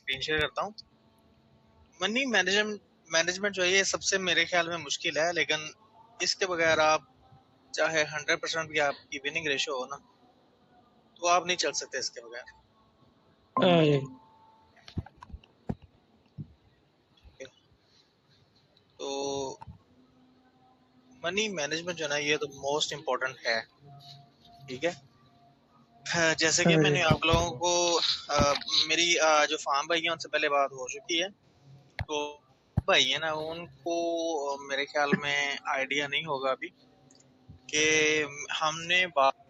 Screen share करता हूँ। Money management management जो है ये सबसे मेरे ख्याल में मुश्किल है, लेकिन इसके बगैर आप चाहे 100% भी आपकी विनिंग रेशो हो ना, तो आप नहीं चल सकते इसके बगैर। हाँ, तो मनी मैनेजमेंट जो है ना, ये तो मोस्ट इम्पोर्टेंट है। ठीक है। जैसे कि मैंने आप लोगों को मेरी जो फार्म भाई है उनसे पहले बात हो चुकी है, तो भाई है ना उनको मेरे ख्याल में आइडिया नहीं होगा अभी कि हमने बात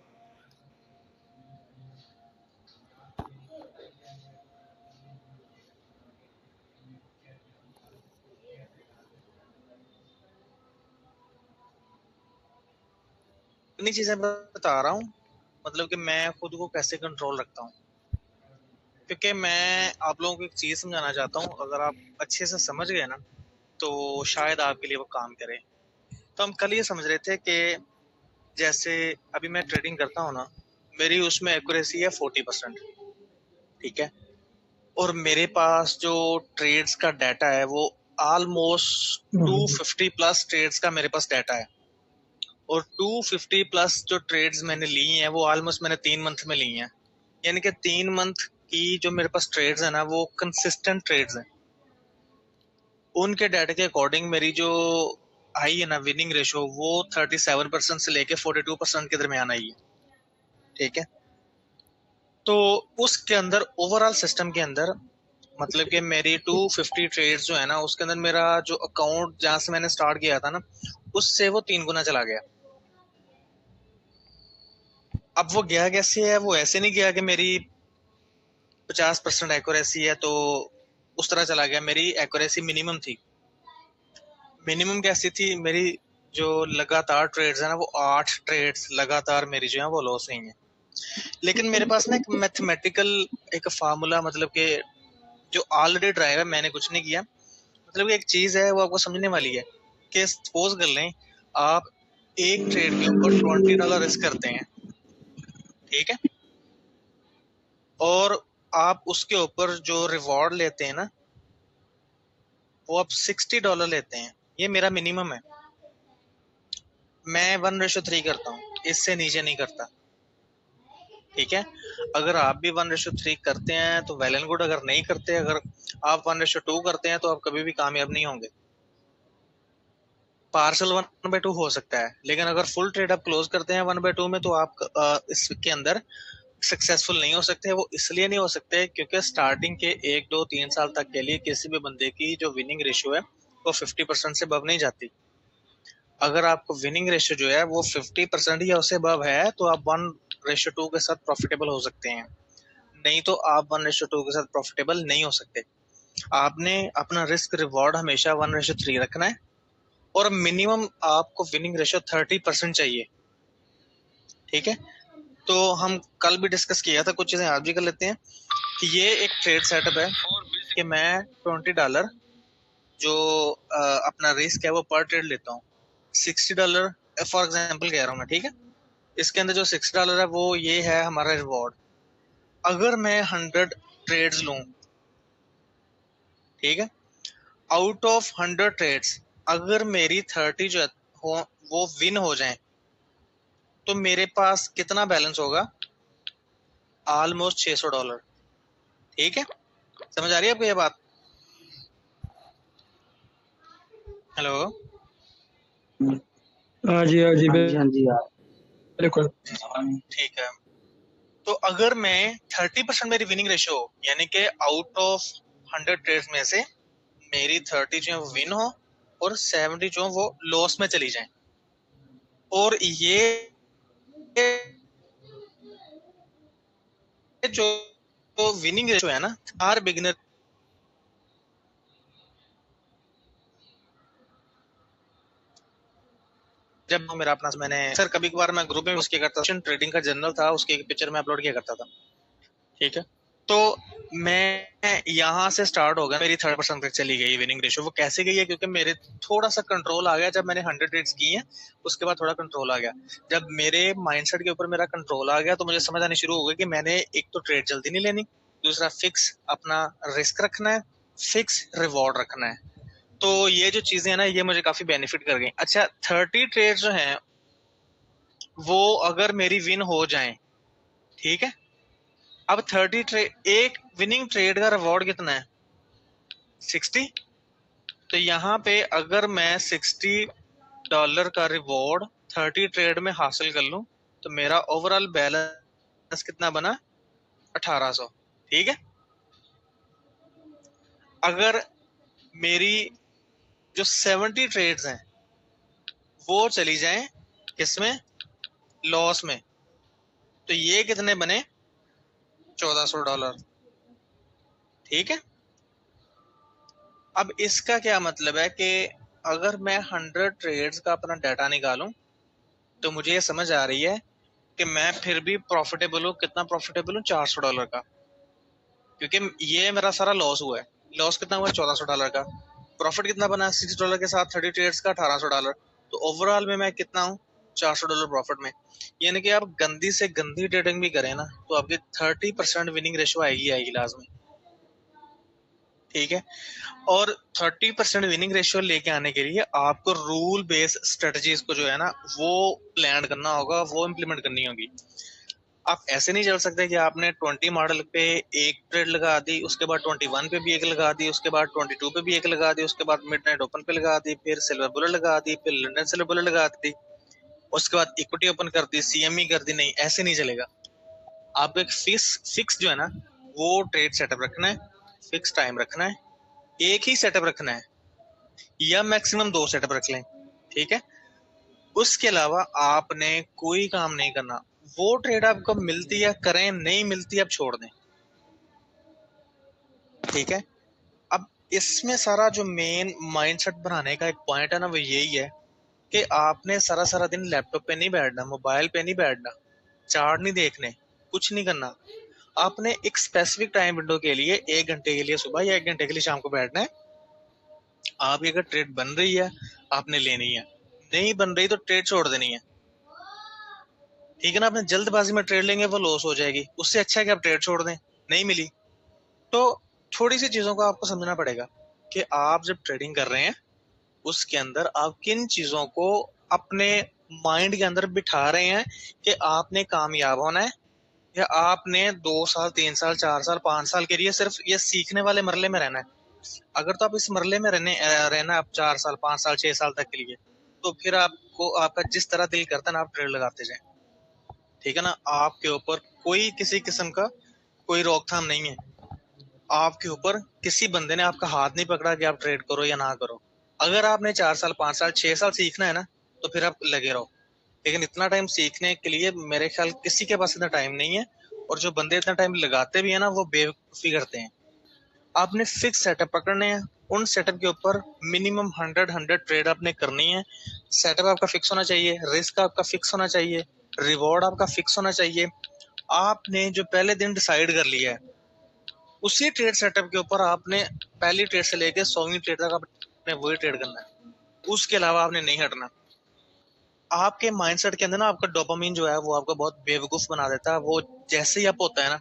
इतनी चीजें बता रहा हूँ, मतलब कि मैं खुद को कैसे कंट्रोल रखता हूँ, क्योंकि मैं आप लोगों को एक चीज समझाना चाहता हूँ। अगर आप अच्छे से समझ गए ना, तो शायद आपके लिए वो काम करे। तो हम कल ये समझ रहे थे कि जैसे अभी मैं ट्रेडिंग करता हूँ ना, मेरी उसमें एक्यूरेसी है 40%। ठीक है। और मेरे पास जो ट्रेड्स का डाटा है वो ऑलमोस्ट 250 प्लस ट्रेड्स का मेरे पास डाटा है। और 250 प्लस जो ट्रेड्स मैंने ली हैं वो ऑलमोस्ट मैंने 3 मंथ में ली हैं। यानी कि 3 मंथ की जो मेरे पास ट्रेड्स है ना, वो कंसिस्टेंट ट्रेड्स हैं। उनके डाटा के अकॉर्डिंग मेरी जो आई है ना विनिंग रेशो, वो 37% से लेके 42% के दरमियान आई है। ठीक है। तो उसके अंदर ओवरऑल सिस्टम के अंदर, मतलब कि मेरी 250 ट्रेड्स जो है ना, उसके अंदर मेरा जो अकाउंट जहां से मैंने स्टार्ट किया था ना, उससे वो 3 गुना चला गया। अब वो गया कैसे है? वो ऐसे नहीं गया कि मेरी 50% एक्यूरेसी है तो उस तरह चला गया। मेरी एक्यूरेसी मिनिमम थी। मिनिमम कैसी थी मेरी? जो लगातार ट्रेड्स है ना, वो 8 ट्रेड्स लगातार मेरी जो है वो लॉस हुई है। लेकिन मेरे पास ना एक मैथमेटिकल एक फार्मूला, मतलब कि जो ऑलरेडी ड्राइव है, मैंने कुछ नहीं किया। मतलब एक चीज है वो आपको समझने वाली है कि सपोज कर लें आप एक ट्रेड के ऊपर $20 रिस्क करते हैं। ठीक है। और आप उसके ऊपर जो रिवॉर्ड लेते हैं ना, वो आप $60 लेते हैं। ये मेरा मिनिमम है। मैं 1:3 करता हूँ, इससे नीचे नहीं करता। ठीक है। अगर आप भी 1:3 करते हैं तो वेल एंड गुड। अगर नहीं करते, अगर आप 1:2 करते हैं, तो आप कभी भी कामयाब नहीं होंगे। पार्सल 1/2 हो सकता है, लेकिन अगर फुल ट्रेड आप क्लोज करते हैं 1/2 में, तो आप इसके अंदर सक्सेसफुल नहीं हो सकते। वो इसलिए नहीं हो सकते क्योंकि स्टार्टिंग के 1 2 3 साल तक के लिए किसी भी बंदे की जो विनिंग रेशियो है वो 50% से अबव नहीं जाती। अगर आपको विनिंग रेशियो जो है वो 50% या उससे अबव है, तो आप 1:2 के साथ प्रॉफिटेबल हो सकते हैं। नहीं तो आप 1:2 के साथ प्रॉफिटेबल नहीं हो सकते। आपने अपना रिस्क रिवॉर्ड हमेशा 1:3 रखना है। और मिनिमम आपको विनिंग रेशियो 30% चाहिए। ठीक है। तो हम कल भी डिस्कस किया था, कुछ चीजें आज भी कर लेते हैं कि ये एक ट्रेड सेटअप है कि मैं $20 जो अपना रिस्क है वो पर ट्रेड लेता हूँ। $60 फॉर एग्जाम्पल कह रहा हूँ मैं। ठीक है। इसके अंदर जो $60 है वो ये है हमारा रिवॉर्ड। अगर मैं 100 ट्रेड्स लूं, ठीक है, आउट ऑफ 100 ट्रेड्स अगर मेरी 30 जो हो वो विन हो जाए, तो मेरे पास कितना बैलेंस होगा? ऑलमोस्ट $600। ठीक है। समझ आ रही है आपको ये बात? हेलो। हाँ जी, हाँ जी, हाँ जी, हाँ जी यार। बिल्कुल। ठीक है। तो अगर मैं 30% मेरी विनिंग रेशियो हो, यानी कि आउट ऑफ 100 ट्रेड्स में से मेरी 30 जो है वो विन हो और 70 जो वो लॉस में चली जाए, और ये जो विनिंग रेशियो है ना, हर बिगिनर जब मेरा अपना मैंने सर कभी कभार मैं ग्रुप में उसके करता था, ट्रेडिंग का जर्नल था, उसके एक पिक्चर में अपलोड किया करता था। ठीक है। तो मैं यहाँ से स्टार्ट हो गया, मेरी 30% तक चली गई विनिंग रेशियो। वो कैसे गई है? क्योंकि मेरे थोड़ा सा कंट्रोल आ गया जब मैंने 100 ट्रेड्स की हैं। उसके बाद थोड़ा कंट्रोल आ गया। जब मेरे माइंडसेट के ऊपर मेरा कंट्रोल आ गया, तो मुझे समझ आनी शुरू हो गई कि मैंने एक तो ट्रेड जल्दी नहीं लेनी, दूसरा फिक्स अपना रिस्क रखना है, फिक्स रिवॉर्ड रखना है। तो ये जो चीजें हैं ना, ये मुझे काफी बेनिफिट कर गई। अच्छा, 30 ट्रेड जो हैं वो अगर मेरी विन हो जाएं, ठीक है, अब 30 ट्रेड, एक विनिंग ट्रेड का रिवॉर्ड कितना है? 60। तो यहाँ पे अगर मैं $60 का रिवॉर्ड 30 ट्रेड में हासिल कर लूं, तो मेरा ओवरऑल बैलेंस कितना बना? 1800। ठीक है। अगर मेरी जो 70 ट्रेड्स हैं वो चली जाएं किसमें? लॉस में, तो ये कितने बने? $1400। ठीक है। अब इसका क्या मतलब है कि अगर मैं 100 ट्रेड्स का अपना डाटा निकालूं, तो मुझे ये समझ आ रही है कि मैं फिर भी प्रॉफिटेबल हूं। कितना प्रॉफिटेबल हूं? $400 का, क्योंकि ये मेरा सारा लॉस हुआ है। लॉस कितना हुआ? $1400 का। प्रॉफिट कितना बना? $60 के साथ 30 ट्रेड्स का $1800। तो ओवरऑल में मैं कितना हूँ? $400 प्रॉफिट में। यानी कि आप गंदी से गंदी ट्रेडिंग भी करें ना, तो आपकी 30% विनिंग रेशियो आएगी आएगी लाजमी। ठीक है। और 30% विनिंग रेशियो लेके आने के लिए आपको रूल बेस्ड स्ट्रेटजीज को जो है ना वो प्लान करना होगा, वो इम्प्लीमेंट करनी होगी। आप ऐसे नहीं चल सकते कि आपने 20 मॉडल पे एक ट्रेड लगा दी, उसके बाद 21 पे भी एक लगा दी, उसके बाद 22 पे भी एक लगा दी, उसके बाद मिडनाइट ओपन पे लगा दी, फिर सिल्वर बुलेट लगा दी, फिर लंदन सिल्वर बुलेट लगा दी, उसके बाद इक्विटी ओपन कर दी, सीएमई कर दी। नहीं, ऐसे नहीं चलेगा। आपको एक फिक्स जो है ना वो ट्रेड सेटअप रखना है, फिक्स टाइम रखना है, एक ही सेटअप रखना है या मैक्सिमम 2 सेटअप रख लें। ठीक है। उसके अलावा आपने कोई काम नहीं करना। वो ट्रेड आपको मिलती है करें, नहीं मिलती आप छोड़ दें। ठीक है। अब इसमें सारा जो मेन माइंडसेट बनाने का एक पॉइंट है ना, वो यही है कि आपने सारा सारा दिन लैपटॉप पे नहीं बैठना, मोबाइल पे नहीं बैठना, चार्ट नहीं देखने, कुछ नहीं करना। आपने एक स्पेसिफिक टाइम विंडो के लिए 1 घंटे के लिए सुबह या 1 घंटे के लिए शाम को बैठना है। आपकी अगर ट्रेड बन रही है आपने लेनी है, नहीं बन रही तो ट्रेड छोड़ देनी है। ठीक है ना। आपने जल्दबाजी में ट्रेड लेंगे वो लॉस हो जाएगी, उससे अच्छा है कि आप ट्रेड छोड़ दें। नहीं मिली तो थोड़ी सी चीजों को आपको समझना पड़ेगा कि आप जब ट्रेडिंग कर रहे हैं उसके अंदर आप किन चीजों को अपने माइंड के अंदर बिठा रहे हैं कि आपने कामयाब होना है, या आपने 2 साल 3 साल 4 साल 5 साल के लिए सिर्फ ये सीखने वाले मरले में रहना है। अगर तो आप इस मरले में रहना आप 4 साल 5 साल 6 साल तक के लिए, तो फिर आपको आपका जिस तरह दिल करता है ना आप ट्रेड लगाते जाए। ठीक है ना। आपके ऊपर कोई किसी किस्म का कोई रोकथाम नहीं है। आपके ऊपर किसी बंदे ने आपका हाथ नहीं पकड़ा कि आप ट्रेड करो या ना करो। अगर आपने 4 साल 5 साल 6 साल सीखना है ना, तो फिर आप लगे रहो। लेकिन इतना टाइम सीखने के लिए मेरे ख्याल किसी के पास इतना टाइम नहीं है। और जो बंदे इतना टाइम लगाते भी है ना वो बेवकूफी करते हैं। आपने फिक्स सेटअप पकड़ने हैं, उन सेटअप के ऊपर मिनिमम 100 ट्रेड आपने करनी है। सेटअप आपका फिक्स होना चाहिए, रिस्क आपका फिक्स होना चाहिए, रिवॉर्ड आपका फिक्स होना चाहिए। आपने जो पहले दिन डिसाइड कर लिया है उसी ट्रेड सेटअप के ऊपर आपने पहली ट्रेड से लेकर 100वीं ट्रेड तक आपने वही ट्रेड करना है। उसके अलावा आपने नहीं हटना। आपके माइंडसेट के अंदर ना आपका डोपामिन जो है वो आपको बहुत बेवकूफ बना देता है। वो जैसे ही आप होता है ना,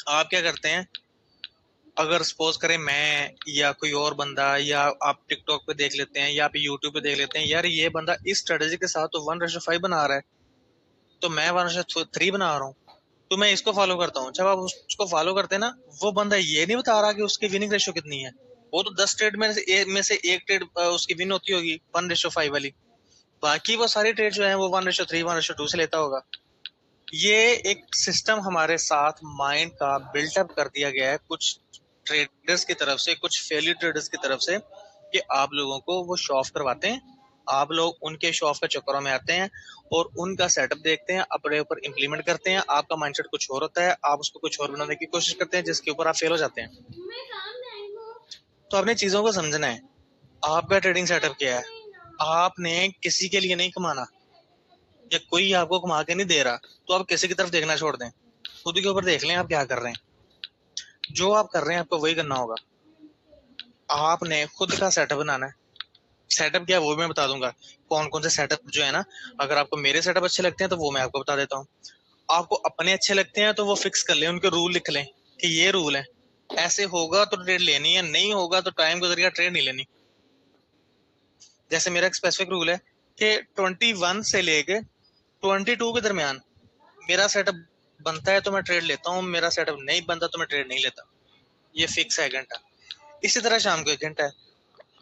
आप क्या करते हैं, अगर सपोज करें मैं या कोई और बंदा, या आप टिकटॉक पे देख लेते हैं या आप यूट्यूब पे देख लेते हैं, यार ये बंदा इस स्ट्रेटेजी के साथ तो 1:5 बना रहा है, तो मैं 1:3 बना रहा हूँ, तो मैं इसको फॉलो करता हूँ। जब आप उसको फॉलो करते हैं ना, वो बंदा ये नहीं बता रहा कि उसकी विनिंग रेशियो कितनी है। वो तो 10 ट्रेड में से एक ट्रेड उसकी विन होती होगी 1:5 वाली, बाकी वो सारी ट्रेड जो है वो 1:3 1:2 से लेता होगा। ये एक सिस्टम हमारे साथ माइंड का बिल्टअप कर दिया गया है कुछ ट्रेडर्स की तरफ से, कुछ फेलियर ट्रेडर्स की तरफ से, कि आप लोगों को वो शो ऑफ करवाते हैं। आप लोग उनके शो ऑफ के चक्करों में आते हैं और उनका सेटअप देखते हैं, अपने ऊपर इंप्लीमेंट करते हैं। आपका माइंडसेट कुछ और होता है, आप उसको कुछ और बनाने की कोशिश करते हैं जिसके ऊपर आप फेल हो जाते हैं। तो आपने चीजों को समझना है। आपका ट्रेडिंग सेटअप क्या है? आपने किसी के लिए नहीं कमाना, या कोई आपको कमा के नहीं दे रहा, तो आप किसी की तरफ देखना छोड़ दें। खुद के ऊपर देख लें आप क्या कर रहे हैं। जो आप कर रहे हैं आपको वही करना होगा। आपने खुद का सेटअप बनाना है। सेटअप क्या है वो मैं बता दूंगा, कौन कौन से सेटअप जो है ना, अगर आपको मेरे सेटअप अच्छे लगते हैं तो वो मैं आपको बता देता हूँ। आपको अपने अच्छे लगते हैं तो वो फिक्स कर लें, उनके रूल लिख लें। कि ये रूल है, ऐसे होगा तो ट्रेड लेनी है, नहीं होगा तो टाइम गुजरिया ट्रेड नहीं लेनी। जैसे मेरा एक स्पेसिफिक रूल है कि 21 से लेके 22 के दरमियान मेरा सेटअप बनता है तो मैं ट्रेड लेता हूँ, मेरा सेटअप नहीं बनता तो मैं ट्रेड नहीं लेता। ये फिक्स है घंटा। इसी तरह शाम को 1 घंटा है,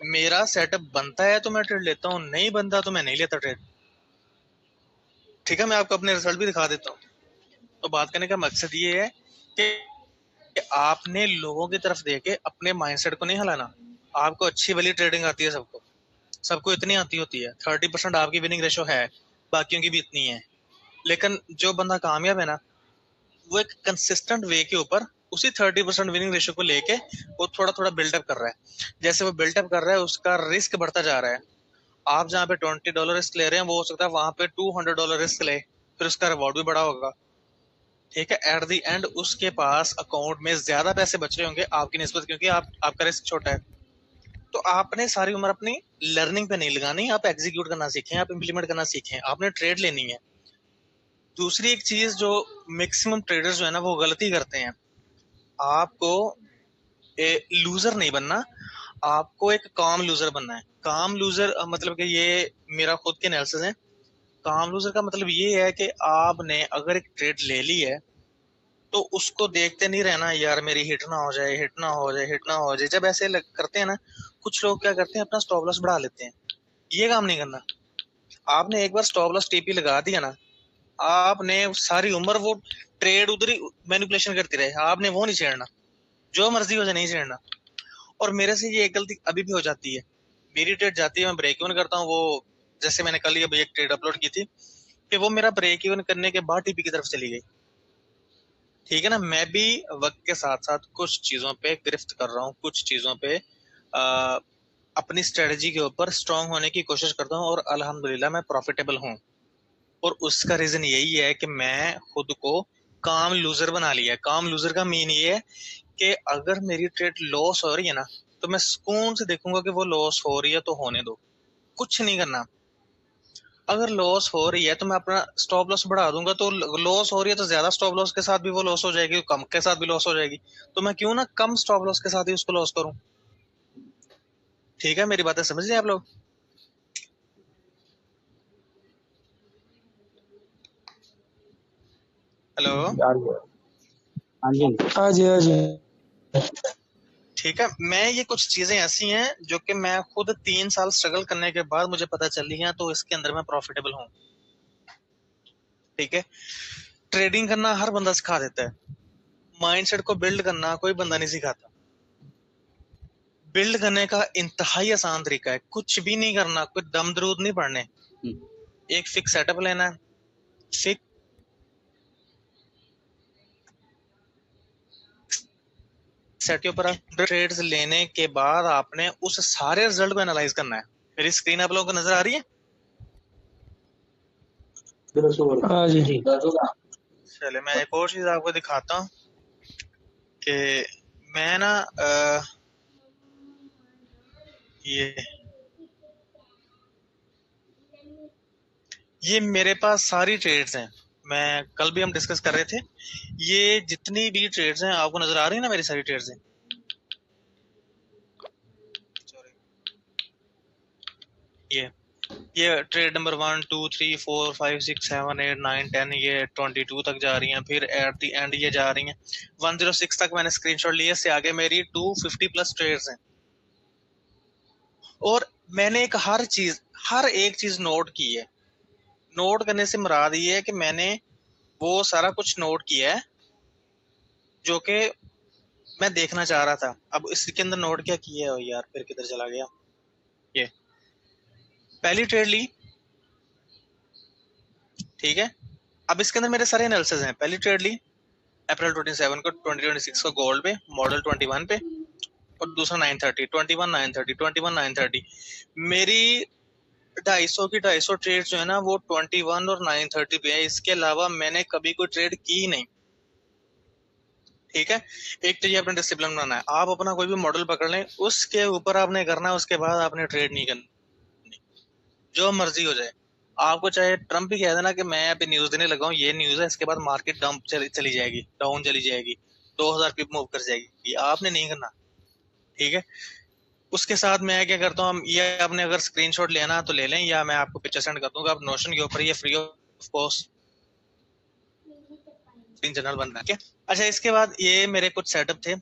मेरा सेटअप बनता है तो मैं ट्रेड लेता हूँ, नहीं बनता तो मैं नहीं लेता ट्रेड। ठीक है, मैं आपको अपने रिजल्ट भी दिखा देता हूँ। तो बात करने का मकसद ये है कि आपने लोगों की तरफ देके अपने माइंडसेट को नहीं हिलाना। आपको अच्छी वाली ट्रेडिंग आती है, सबको सबको इतनी आती होती है, 30% आपकी विनिंग रेशो है, बाकियों की भी इतनी है। लेकिन जो बंदा कामयाब है ना, वो एक कंसिस्टेंट वे के ऊपर उसी 30% विनिंग रेशो को लेके वो थोड़ा थोड़ा बिल्डअप कर रहा है। जैसे वो बिल्डअप कर रहा है, उसका रिस्क बढ़ता जा रहा है। आप जहाँ पे $20 रिस्क ले रहे हैं, वो हो सकता है वहां पे $200 रिस्क ले, फिर उसका रिवॉर्ड भी बड़ा होगा। ठीक है, एट द एंड उसके पास अकाउंट में ज्यादा पैसे बच रहे होंगे आपकी निस्बत, क्योंकि आपका रिस्क छोटा है। तो आपने सारी उम्र अपनी लर्निंग पे नहीं लगानी, आप एग्जीक्यूट करना सीखें, आप इम्प्लीमेंट करना सीखें, आपने ट्रेड लेनी है। दूसरी एक चीज जो मैक्सिमम ट्रेडर्स जो है ना वो गलती करते हैं, आपको लूजर नहीं बनना, आपको एक काम लूजर बनना है। काम लूजर मतलब कि ये मेरा खुद के एनालिसिस है। काम लूजर का मतलब ये है कि आपने अगर एक ट्रेड ले ली है तो उसको देखते नहीं रहना, यार मेरी हिट ना हो जाए, हिट ना हो जाए, हिट ना हो जाए। जब ऐसे करते हैं ना, कुछ लोग क्या करते हैं, अपना स्टॉप लॉस बढ़ा लेते हैं। ये काम नहीं करना। आपने एक बार स्टॉप लॉस टीपी लगा दिया ना, आपने सारी उम्र वो ट्रेड उधर ही मैनिपुलेशन करती रहे, आपने वो नहीं छेड़ना। जो मर्जी हो जाए, नहीं छेड़ना। और मेरे से ये एक गलती अभी भी हो जाती है। मेरी ट्रेड जाती है, मैं ब्रेक इवन करता हूँ, वो जैसे मैंने कल ही अभी एक ट्रेड अपलोड की थी कि वो मेरा ब्रेक इवन करने के बाद टीपी की तरफ चली गई। ठीक है ना, मैं भी वक्त के साथ साथ कुछ चीजों पे गिरफ्त कर रहा हूँ, कुछ चीजों पे आ, अपनी स्ट्रेटजी के ऊपर स्ट्रांग होने की कोशिश करता हूँ, और अल्हम्दुलिल्लाह मैं प्रॉफिटेबल हूँ। और उसका रीजन यही है कि मैं खुद को काम लूजर बना लिया है। काम लूजर का मीन ये है कि अगर मेरी ट्रेड लॉस हो रही है ना, तो मैं सुकून से देखूंगा कि वो लॉस हो रही है तो होने दो, कुछ नहीं करना। अगर लॉस हो रही है तो मैं अपना स्टॉप लॉस बढ़ा दूंगा। तो लॉस हो रही है तो ज्यादा स्टॉप लॉस के साथ भी वो लॉस हो जाएगी, कम के साथ भी लॉस हो जाएगी। तो मैं क्यों ना कम स्टॉप लॉस के साथ ही उसको लॉस करूं। ठीक है, मेरी बातें समझ रहे हैं आप लोग? हेलो। हाँ जी। हाँ जी, हाँ जी। ठीक है, मैं ये कुछ चीजें ऐसी हैं जो कि मैं खुद 3 साल स्ट्रगल करने के बाद मुझे पता चली हैं, तो इसके अंदर मैं प्रॉफिटेबल हूँ। ठीक है, ट्रेडिंग करना हर बंदा सिखा देता है, माइंडसेट को बिल्ड करना कोई बंदा नहीं सिखाता। बिल्ड करने का इंतहाई आसान तरीका है, कुछ भी नहीं करना, कोई दम दरूद नहीं पढ़ने। एक फिक्स सेटअप लेना है, फिक्स सेट के ऊपर ट्रेड्स लेने के बाद आपने उस सारे रिजल्ट को एनालाइज करना है। मेरी स्क्रीन आप लोगों को नजर आ रही है? हाँ जी। चले मैं एक और चीज आपको दिखाता हूँ कि मैं ना ये मेरे पास सारी ट्रेड्स हैं। मैं कल भी हम डिस्कस कर रहे थे, ये जितनी भी ट्रेड्स हैं आपको नजर आ रही है ना, मेरी सारी ट्रेड्स हैं। ये ये ट्रेड नंबर 1 2 3 4 5 6 7 8 9 10, ये 22 तक जा रही हैं, फिर एट द एंड ये जा रही हैं 106 तक। मैंने स्क्रीनशॉट लिए, से आगे मेरी 250 प्लस ट्रेड्स हैं। और मैंने हर एक चीज नोट की है। नोट करने से मुराद ये है कि मैंने वो सारा कुछ नोट किया है जो कि मैं देखना चाह रहा था। अब इसके अंदर नोट क्या किया है यार, फिर किधर चला गया। ये पहली ट्रेड ली, ठीक है। अब इसके अंदर मेरे सारे एनालिसिस हैं। पहली ट्रेड ली अप्रैल 27 को 2026 को गोल्ड पे, मॉडल 21 पे, और दूसरा 930, 21 930, 21 930। मेरी 250 की 250 ट्रेड जो है ना वो 21 और 930 पे है। इसके अलावा मैंने कभी कोई ट्रेड की ही नहीं। ठीक है, एक तो ये अपना डिसिप्लिन बनाना है। आप अपना कोई भी मॉडल पकड़ लें, उसके ऊपर आपने करना है, उसके बाद आपने ट्रेड नहीं करनी, जो मर्जी हो जाए। आपको चाहे ट्रम्प भी कह देना कि मैं अभी न्यूज देने लगा हूँ, ये न्यूज है, इसके बाद मार्केट डाउन चली जाएगी, डाउन चली जाएगी, 2000 पिप मूव कर जाएगी, आपने नहीं करना। ठीक है, उसके साथ मैं क्या करता हूँ, ये आपने अगर स्क्रीनशॉट लेना तो ले लें, या मैं आपको पिक्चर सेंड कर दूंगा। आप नोशन के ऊपर, ये फ्री ऑफ कॉस्ट जनरल बन रहा है। अच्छा, इसके बाद ये मेरे कुछ सेटअप थे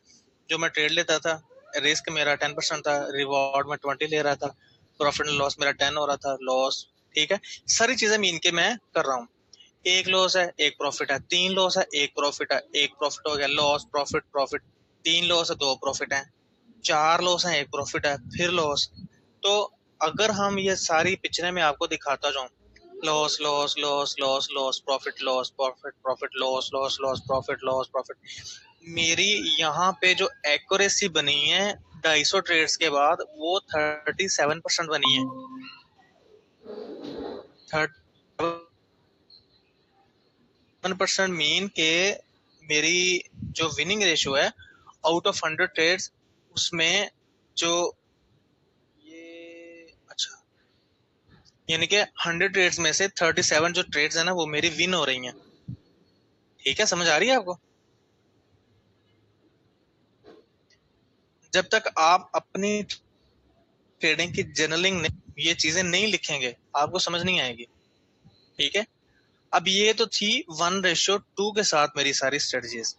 जो मैं ट्रेड लेता था। रिस्क मेरा 10% था, रिवॉर्ड में 20 ले रहा था, प्रॉफिट एंड लॉस मेरा 10 हो रहा था, लॉस। ठीक है, सारी चीजें मीन के मैं कर रहा हूँ। एक लॉस है, एक प्रॉफिट है, 3 लॉस है, एक प्रॉफिट है, एक प्रॉफिट हो गया, लॉस प्रॉफिट प्रॉफिट, 3 लॉस है, 2 प्रॉफिट है, 4 लॉस है, एक प्रॉफिट है, फिर लॉस। तो अगर हम ये सारी पिक्चरें मैं आपको दिखाता जाऊं, loss loss loss loss loss profit loss profit profit loss loss loss profit loss profit, मेरी यहाँ पे जो एक्यूरेसी बनी है 250 ट्रेड्स के बाद वो 37% बनी है। 37% मीन के मेरी जो विनिंग रेशियो है आउट ऑफ 100 ट्रेड्स, उसमें जो ये अच्छा, यानी कि 100 ट्रेड्स में से 37 जो ट्रेड्स है ना वो मेरी विन हो रही हैं। ठीक है, समझ आ रही है आपको? जब तक आप अपनी ट्रेडिंग की जर्नलिंग ये चीजें नहीं लिखेंगे आपको समझ नहीं आएगी। ठीक है, अब ये तो थी 1:2 के साथ मेरी सारी स्ट्रेटजीज।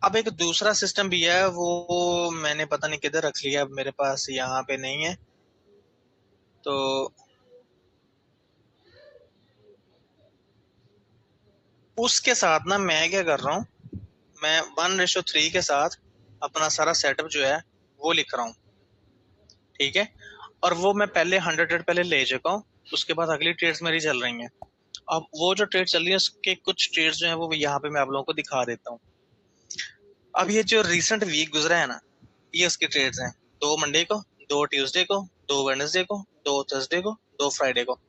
अब एक दूसरा सिस्टम भी है, वो मैंने पता नहीं किधर रख लिया, अब मेरे पास यहाँ पे नहीं है। तो उसके साथ ना मैं क्या कर रहा हूँ, मैं 1:3 के साथ अपना सारा सेटअप जो है वो लिख रहा हूँ। ठीक है, और वो मैं पहले 100 ट्रेड पहले ले चुका हूँ, उसके बाद अगली ट्रेड्स मेरी चल रही हैं। अब वो जो ट्रेड चल रही है उसके कुछ ट्रेड्स जो है वो यहाँ पे मैं आप लोगों को दिखा देता हूँ। अब ये जो रिसेंट वीक गुजरा है ना, ये उसके ट्रेड्स हैं। 2 मंडे को, 2 ट्यूसडे को, 2 वेडनेसडे को, 2 थर्सडे को, 2 फ्राइडे को।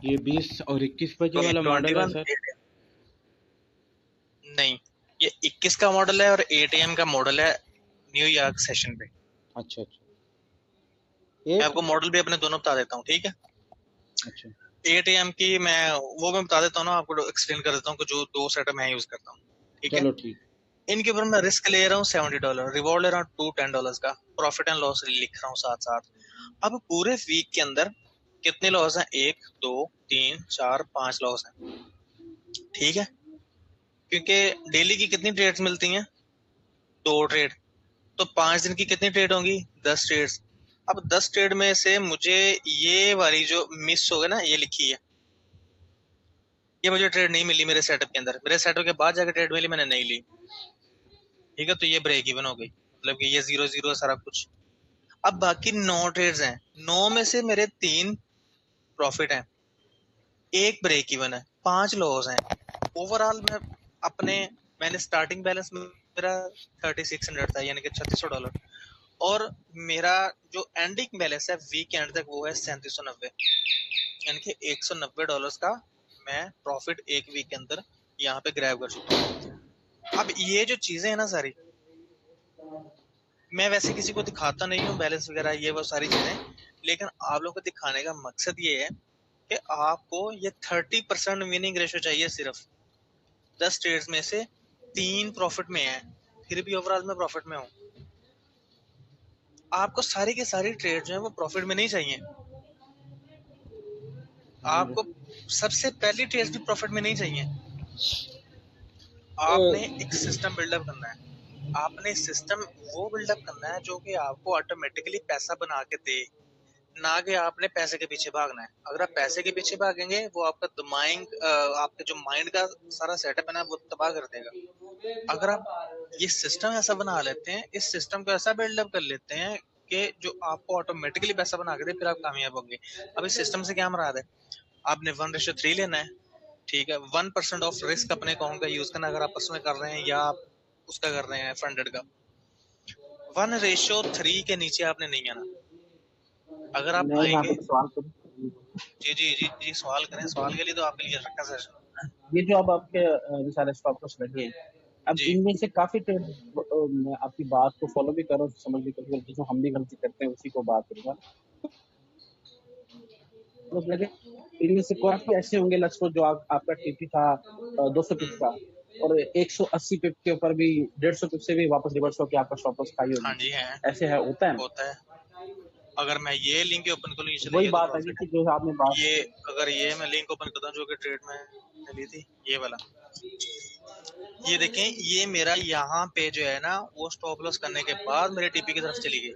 ये 20 और 21 बजे वाला मॉडल है 21 सर? नहीं, ये 21 का मॉडल है और 8 AM का मॉडल है न्यूयॉर्क सेशन पे। अच्छा अच्छा, मैं आपको मॉडल भी अपने दोनों बता देता हूँ। ठीक है, अच्छा 8 AM की मैं बता देता हूँ ना, आपको एक्सप्लेन कर देता हूँ जो 2 सेटअप मैं यूज करता हूँ। ठीक है, चलो ठीक। इनके ऊपर मैं रिस्क ले रहा हूँ $70, रिवॉर्ड ले रहा हूँ $210 का, प्रॉफिट एंड लॉस लिख रहा हूँ साथ साथ। अब पूरे वीक के अंदर कितने लॉस हैं? 1 2 3 4 5 लॉस हैं। ठीक है, क्योंकि डेली की कितनी ट्रेड्स मिलती हैं? 2 ट्रेड, तो 5 दिन की कितनी ट्रेड होंगी? 10 ट्रेड्स। अब 10 ट्रेड में से मुझे ये वाली जो मिस हो गई ना, ये लिखी है, ये मुझे ट्रेड नहीं मिली मेरे सेटअप के अंदर, मेरे सेटअप के बाद जाकर ट्रेड मिली, मैंने नहीं ली। ठीक है, तो ये ब्रेक इवन हो गई, मतलब कि ये 0-0 सारा कुछ। अब बाकी 9 ट्रेड्स हैं, 9 में से मेरे 3 प्रॉफिट हैं, 1 ब्रेक इवन है, 5 लॉस हैं। ओवरऑल मैं अपने, मैंने स्टार्टिंग बैलेंस मेरा 3600 था, यानी कि $3600, और मेरा जो एंडिंग बैलेंस है वीक एंड तक वो है 3790, यानी कि $190 का मैं प्रॉफिट एक वीक के अंदर यहाँ पे ग्रैब कर चुका हूँ। अब ये जो चीजें हैं ना सारी, मैं वैसे किसी को दिखाता नहीं हूँ बैलेंस वगैरह ये वो सारी चीजें, लेकिन आप लोगों को दिखाने का मकसद ये है कि आपको ये 30% विनिंग रेशियो चाहिए सिर्फ। 10 ट्रेड्स में से 3 प्रॉफिट में है, फिर भी ओवरऑल में प्रॉफिट में हूँ। आपको सारी की सारी ट्रेड जो है वो प्रॉफिट में नहीं चाहिए, आपको सबसे पहली ट्रेड भी प्रॉफिट में नहीं चाहिए। आपने एक सिस्टम बिल्डअप करना है, आपने सिस्टम वो बिल्डअप करना है जो कि आपको ऑटोमेटिकली पैसा बना के दे, ना कि आपने पैसे के पीछे भागना है। अगर आप पैसे के पीछे भागेंगे वो आपका दिमाग, आपके जो माइंड का सारा सेटअप है ना वो तबाह कर देगा। अगर आप ये सिस्टम ऐसा बना लेते हैं, इस सिस्टम को ऐसा बिल्डअप कर लेते हैं कि जो आपको ऑटोमेटिकली पैसा बना के दे, फिर आप कामयाब होंगे। अब इस सिस्टम से क्या मराद है, आपने 1:3 लेना है। ठीक है, 1% ऑफ रिस्क अपने अकाउंट का यूज करना, अगर आप उसमें कर रहे हैं या आप उसका कर रहे हैं फंडेड का। 1:3 के नीचे आपने नहीं आना। अगर आप मैं यहाँ आएंगे, पे सवाल करूँ? जी जी जी जी, सवाल करें, सवाल के लिए तो आपके लिए रखा सेशन। ये जो अब आपके जो सारे स्टॉप लॉस लगे हैं, अब जी इनमें से काफी ट्रेड, मैं आपकी बात को फॉलो भी कर रहा हूँ, समझ भी कर रहा हूँ, जो हम भी गलती करते हैं उसी को बात करूंगा। लगे इनमें से काफी ऐसे होंगे लक्ष्य जो आपका टीपी था 200 पिप का, और 180 पिप के ऊपर भी 150 पिप से भी वापस रिवर्स होकर आपका स्टॉप लॉस खाई हाँ होगी। जी है, ऐसे है, होता है ना? होता है। अगर मैं ये लिंक ओपन करूँ, चलिए वही ये तो बात है प्रॉफिट है। कि जो आपने बात, ये अगर ये मैं लिंक ओपन करता हूँ जो कि ट्रेड में ली थी, ये वाला, ये देखें, ये मेरा यहाँ पे जो है ना वो स्टॉप लॉस करने के बाद मेरे टीपी की तरफ चली गई।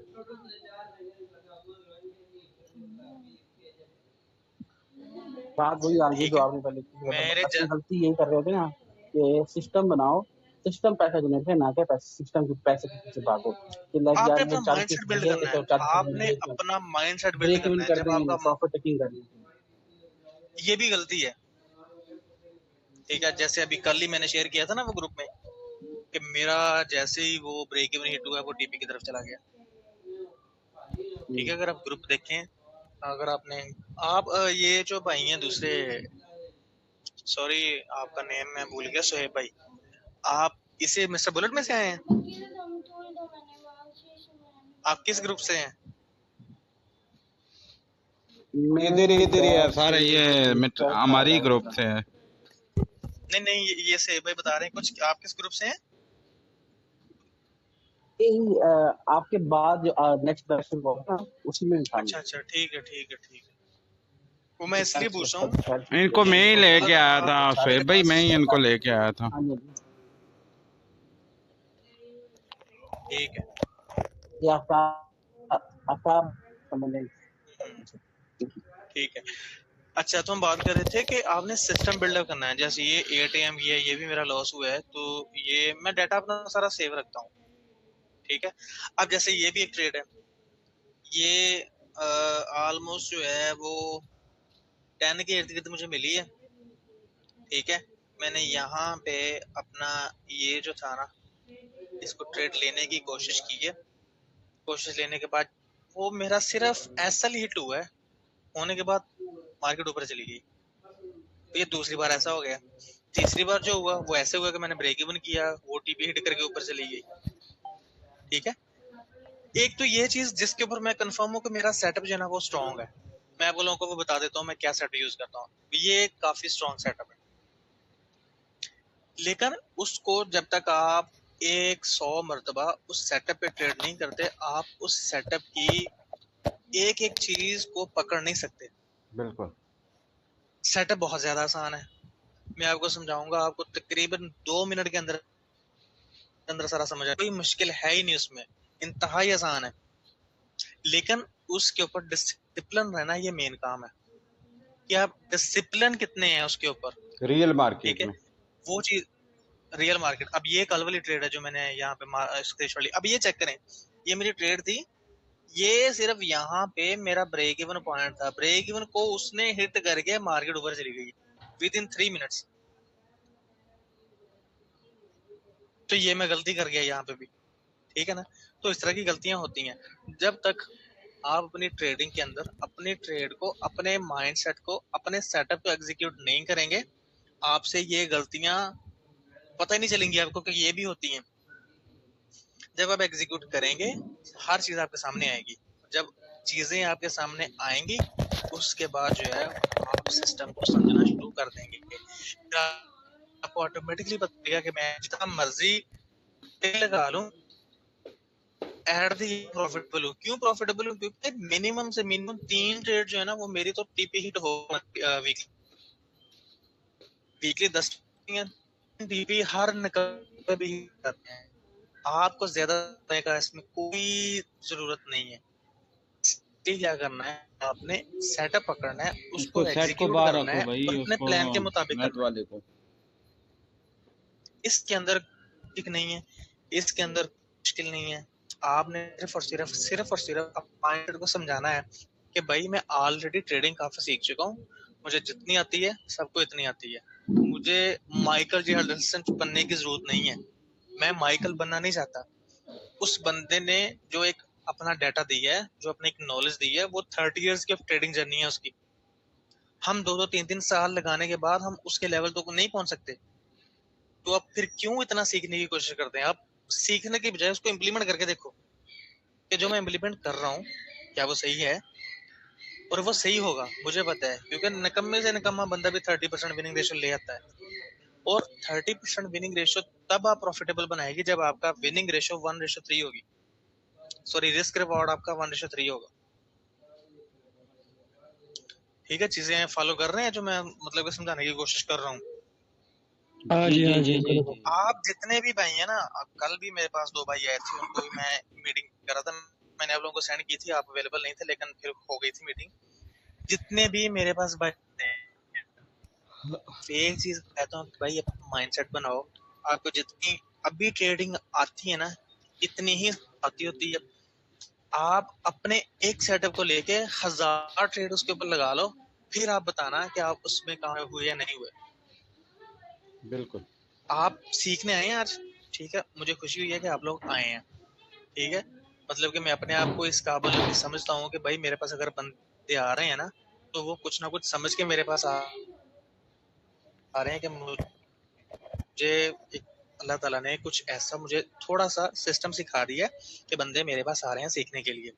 बात वही आ गई ठीक जो है, आपने पहले की, मतलब मेरे असली गलती यही कर रहे होते ना कि सिस्टम बनाओ, सिस्टम पैसा जनरेट है ना कि पैसे सिस्टम के पैसे के पीछे भागो कि लाइक आपने यार ये अपना 40 माइंडसेट पिप बिल्ड गिर करना गए है, तो 40 आपने अपना माइंडसेट बिल्ड ब्रेक इवन करना है। कर जब देंगे, आपका, प्रॉफिट टेकिंग करनी है। ये भी गलती है, ठीक है। जैसे अभी कल ही मैंने शेयर किया था ना वो ग्रुप में कि मेरा जैसे ही वो ब्रेक इवन हिट हुआ वो टीपी की तरफ चला गया। ठीक है, अगर आप ग्रुप देखें, अगर आपने, आप ये जो भाई हैं दूसरे, सॉरी आपका नेम मैं भूल गया, सोहेब भाई, आप इसे मिस्टर बुलेट में से आए हैं? आप किस ग्रुप से हैं? इधर इधर ही है सारे, ये हमारी ग्रुप से है। नहीं नहीं, ये सोहेब भाई बता रहे हैं कुछ, आप किस ग्रुप से हैं? आपके बाद जो नेक्स्ट बैच होगा ना उसी में था। अच्छा अच्छा, ठीक है ठीक है ठीक है। वो मैं इसलिए पूछ रहा हूँ, इनको मैं ही लेके आया था शोएब भाई, मैं ही इनको लेके आया था। ठीक है, ये आपका समझ ठीक है। अच्छा, तो हम बात कर रहे थे कि आपने सिस्टम बिल्डअप करना है। जैसे ये एटीएम भी है, ये भी मेरा लॉस हुआ है, तो ये मैं डाटा अपना सारा सेव रखता हूँ। ठीक है, अब जैसे ये भी एक ट्रेड है, ये ऑलमोस्ट जो है वो 10 के इर्द गिर्द मुझे मिली है। ठीक है, मैंने यहाँ पे अपना ये जो था ना, इसको ट्रेड लेने की कोशिश की है। कोशिश लेने के बाद वो मेरा सिर्फ ऐसा ही हिट हुआ है, होने के बाद मार्केट ऊपर चली गई। तो ये दूसरी बार ऐसा हो गया। तीसरी बार जो हुआ वो ऐसे हुआ कि मैंने ब्रेक इवन किया, वो टीपी हिट करके ऊपर चली गई। ठीक है, एक तो ये चीज जिसके ऊपर मैं कंफर्म हूँ कि मेरा सेटअप जो है ना वो स्ट्रॉन्ग है। मैं आप लोगों को वो बता देता हूँ मैं क्या सेटअप यूज करता हूँ। ये काफी स्ट्रॉन्ग सेटअप है, लेकिन उसको जब तक आप 100 मरतबा उस सेटअप पे ट्रेड नहीं करते, आप उस सेटअप की एक एक चीज को पकड़ नहीं सकते। बिल्कुल, सेटअप बहुत ज्यादा आसान है, मैं आपको समझाऊंगा, आपको तकरीबन 2 मिनट के अंदर अंदर सारा समझ आए, कोई मुश्किल है ही नहीं उसमें, इंतहाई आसान है। लेकिन उसके ऊपर डिसिप्लिन रहना ये मेन काम है कि आप डिसिप्लिन कितने हैं उसके ऊपर। रियल ठीक मार्केट है, में। वो चीज रियल मार्केट। अब ये कल वाली ट्रेड है जो मैंने यहाँ पे स्क्रीनशॉट ली, अब ये चेक करें, ये मेरी ट्रेड थी, ये सिर्फ यहाँ पे मेरा ब्रेक इवन पॉइंट था, ब्रेक इवन को उसने हिट करके मार्केट ऊपर चली गई विद इन 3 मिनट्स। तो ये मैं गलती कर गया यहाँ पे भी, ठीक है ना। तो इस तरह की गलतियां होती हैं। जब तक आप अपनी ट्रेडिंग के अंदर अपनी ट्रेड को, अपने माइंडसेट को, अपने सेटअप को एग्जीक्यूट नहीं करेंगे, आपसे ये गलतियां पता ही नहीं चलेंगी आपको कि ये भी होती हैं। जब आप एग्जीक्यूट करेंगे, हर चीज आपके सामने आएगी। जब चीजें आपके सामने आएंगी, उसके बाद जो है आप सिस्टम को समझना शुरू कर देंगे। आपको ऑटोमेटिकली पता कि मैं जितना मर्जी लगा लूं, एट दी प्रॉफिटेबल हूँ। क्यों प्रॉफिटेबल हूँ? क्योंकि मिनिमम से मिनिमम 3 ट्रेड जो है ना वो मेरी तो टीपी हिट हो वीकली, वीकली 10 टीपी हर निकल भी करते हैं। आपको ज्यादा का इसमें कोई जरूरत नहीं है। क्या करना है, आपने सेटअप पकड़ना है, उसको सेट को एग्जीक्यूट बाहर करना रखो है भाई, और अपने उसको प्लान के मुताबिक नेट करना है। वाले को। इसके अंदर ठीक नहीं है, इसके अंदर मुश्किल नहीं है। आपने सिर्फ और सिर्फ माइंड को समझाना है कि भाई मैं ऑलरेडी ट्रेडिंग काफी सीख चुका हूँ, मुझे जितनी आती है सबको इतनी आती है, मुझे माइकल जी हडसन बनने की जरूरत नहीं है, मैं माइकल बनना नहीं चाहता। उस बंदे ने जो एक अपना डाटा दिया है, जो अपनी एक नॉलेज दी है, वो 30 इयर्स की ट्रेडिंग जर्नी है उसकी। हम 2-2 3-3 साल लगाने के बाद हम उसके लेवल तो नहीं पहुंच सकते। तो आप फिर क्यों इतना सीखने की कोशिश करते हैं? आप सीखने की बजाय उसको इम्प्लीमेंट करके देखो कि जो मैं इम्प्लीमेंट कर रहा हूँ क्या वो सही है। और वो सही होगा, मुझे पता है, क्योंकि निकम्मे से निकम्मा बंदा भी 30% विनिंग रेशियो ले आता है। और 30% विनिंग रेशियो तब आप प्रॉफिटेबल बनाएगी जब आपका विनिंग रेशियो 1:3 होगी, सॉरी रिस्क रिवॉर्ड आपका 1:3 होगा। ठीक है, चीजें फॉलो कर रहे हैं जो मैं मतलब समझाने की कोशिश कर रहा हूँ। हाँ जी, हाँ जी, जी। आप जितने भी भाई हैं ना, अब कल भी मेरे पास 2 भाई आए थे, उनको भी मैं मीटिंग कर रहा था, मैंने आप लोगों को सेंड की थी, आप अवेलेबल नहीं थे, लेकिन फिर हो गई थी मीटिंग। जितने भी मेरे पास भाई हैं, एक चीज कहता हूँ भाई, अपना माइंडसेट बनाओ। आपको जितनी अभी ट्रेडिंग आती है ना, इतनी ही आती होती है। आप अपने एक सेटअप को लेके 1000 ट्रेड उसके ऊपर लगा लो, फिर आप बताना कि आप उसमें कामयाब हुए या नहीं हुए। बिल्कुल। आप सीखने आए हैं आज, ठीक है, मुझे खुशी हुई है कि आप लोग आए हैं। ठीक है, मतलब कि मैं अपने आप को इस काबिल भी समझता हूँ कि भाई मेरे पास अगर बंदे आ रहे हैं ना, तो वो कुछ ना कुछ समझ के मेरे पास आ रहे हैं कि मुझे एक अल्लाह ताला ने कुछ ऐसा मुझे थोड़ा सा सिस्टम सिखा दिया है कि बंदे मेरे पास आ रहे हैं सीखने के लिए।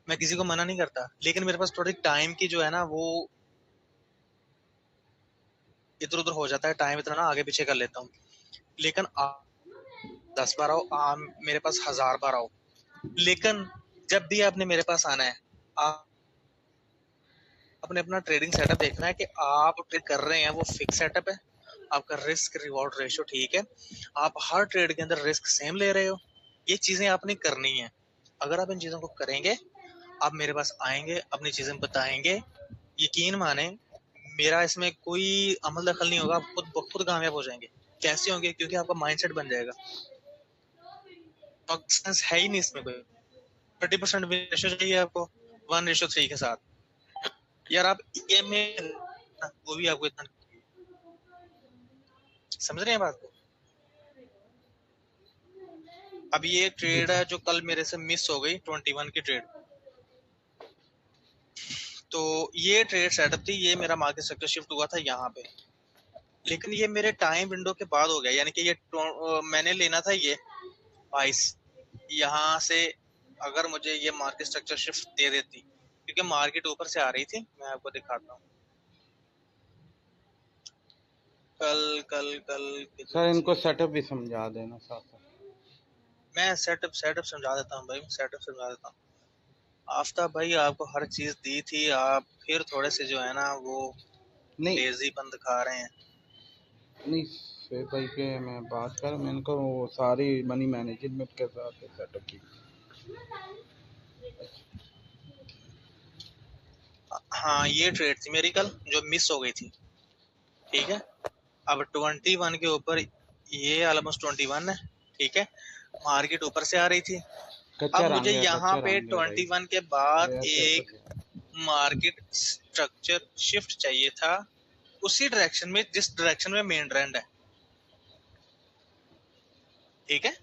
मैं किसी को मना नहीं करता, लेकिन मेरे पास थोड़ी टाइम की जो है ना, वो इधर उधर हो जाता है, टाइम इतना ना आगे पीछे कर लेता हूँ। लेकिन 10 बार आओ, मेरे पास 1000 बार आओ, लेकिन जब भी आपने मेरे पास आना है, आपने अपना ट्रेडिंग सेटअप देखना है कि आप ट्रेड कर रहे हैं वो फिक्स सेटअप है, आपका रिस्क रिवॉर्ड रेशियो ठीक है, आप हर ट्रेड के अंदर रिस्क सेम ले रहे हो। ये चीजें आपने करनी है। अगर आप इन चीजों को करेंगे, आप मेरे पास आएंगे, अपनी चीजें बताएंगे, यकीन माने मेरा इसमें कोई अमल दखल नहीं होगा, आप खुद ब खुद कामयाब हो जाएंगे। कैसे होंगे? क्योंकि आपका माइंडसेट बन जाएगा। नॉनसेंस है ही नहीं इसमें कोई। 30% रेशियो चाहिए आपको 1:3 के साथ। यार आप में वो भी आपको इतना समझ रहे हैं बात को। अब ये ट्रेड है जो कल मेरे से मिस हो गई, 21 की ट्रेड। तो ये ट्रेड सेटअप थी, ये मेरा मार्केट सेक्टर शिफ्ट हुआ था यहाँ पे, लेकिन ये मेरे टाइम विंडो के बाद हो गया। यानी कि ये मैंने लेना था ये 22, यहाँ से अगर मुझे ये मार्केट स्ट्रक्चर शिफ्ट दे देती, क्योंकि मार्केट ऊपर से आ रही थी, मैं आपको दिखाता हूँ। कल कल कल सर इनको सेटअप भी समझा देना साथ साथ। मैं सेटअप सेटअप समझा देता हूँ भाई, सेटअप समझा देता हूँ। आफ्ताब भाई आपको हर चीज दी थी, आप फिर थोड़े से जो है ना वो नहीं लेजीपन दिखा रहे हैं। नहीं शेख भाई के मैं बात कर, मैंने को वो सारी मनी मैनेजमेंट के साथ सेटअप की। हाँ, ये ट्रेड थी मेरी कल जो मिस हो गई थी। ठीक है, अब 21 के ऊपर, ये ऑलमोस्ट 21 है। ठीक है, मार्केट ऊपर से आ रही थी। अब मुझे यहाँ पे 21 के बाद एक मार्केट स्ट्रक्चर शिफ्ट चाहिए था, उसी डायरेक्शन में जिस डायरेक्शन में मेन ट्रेंड है। ठीक है,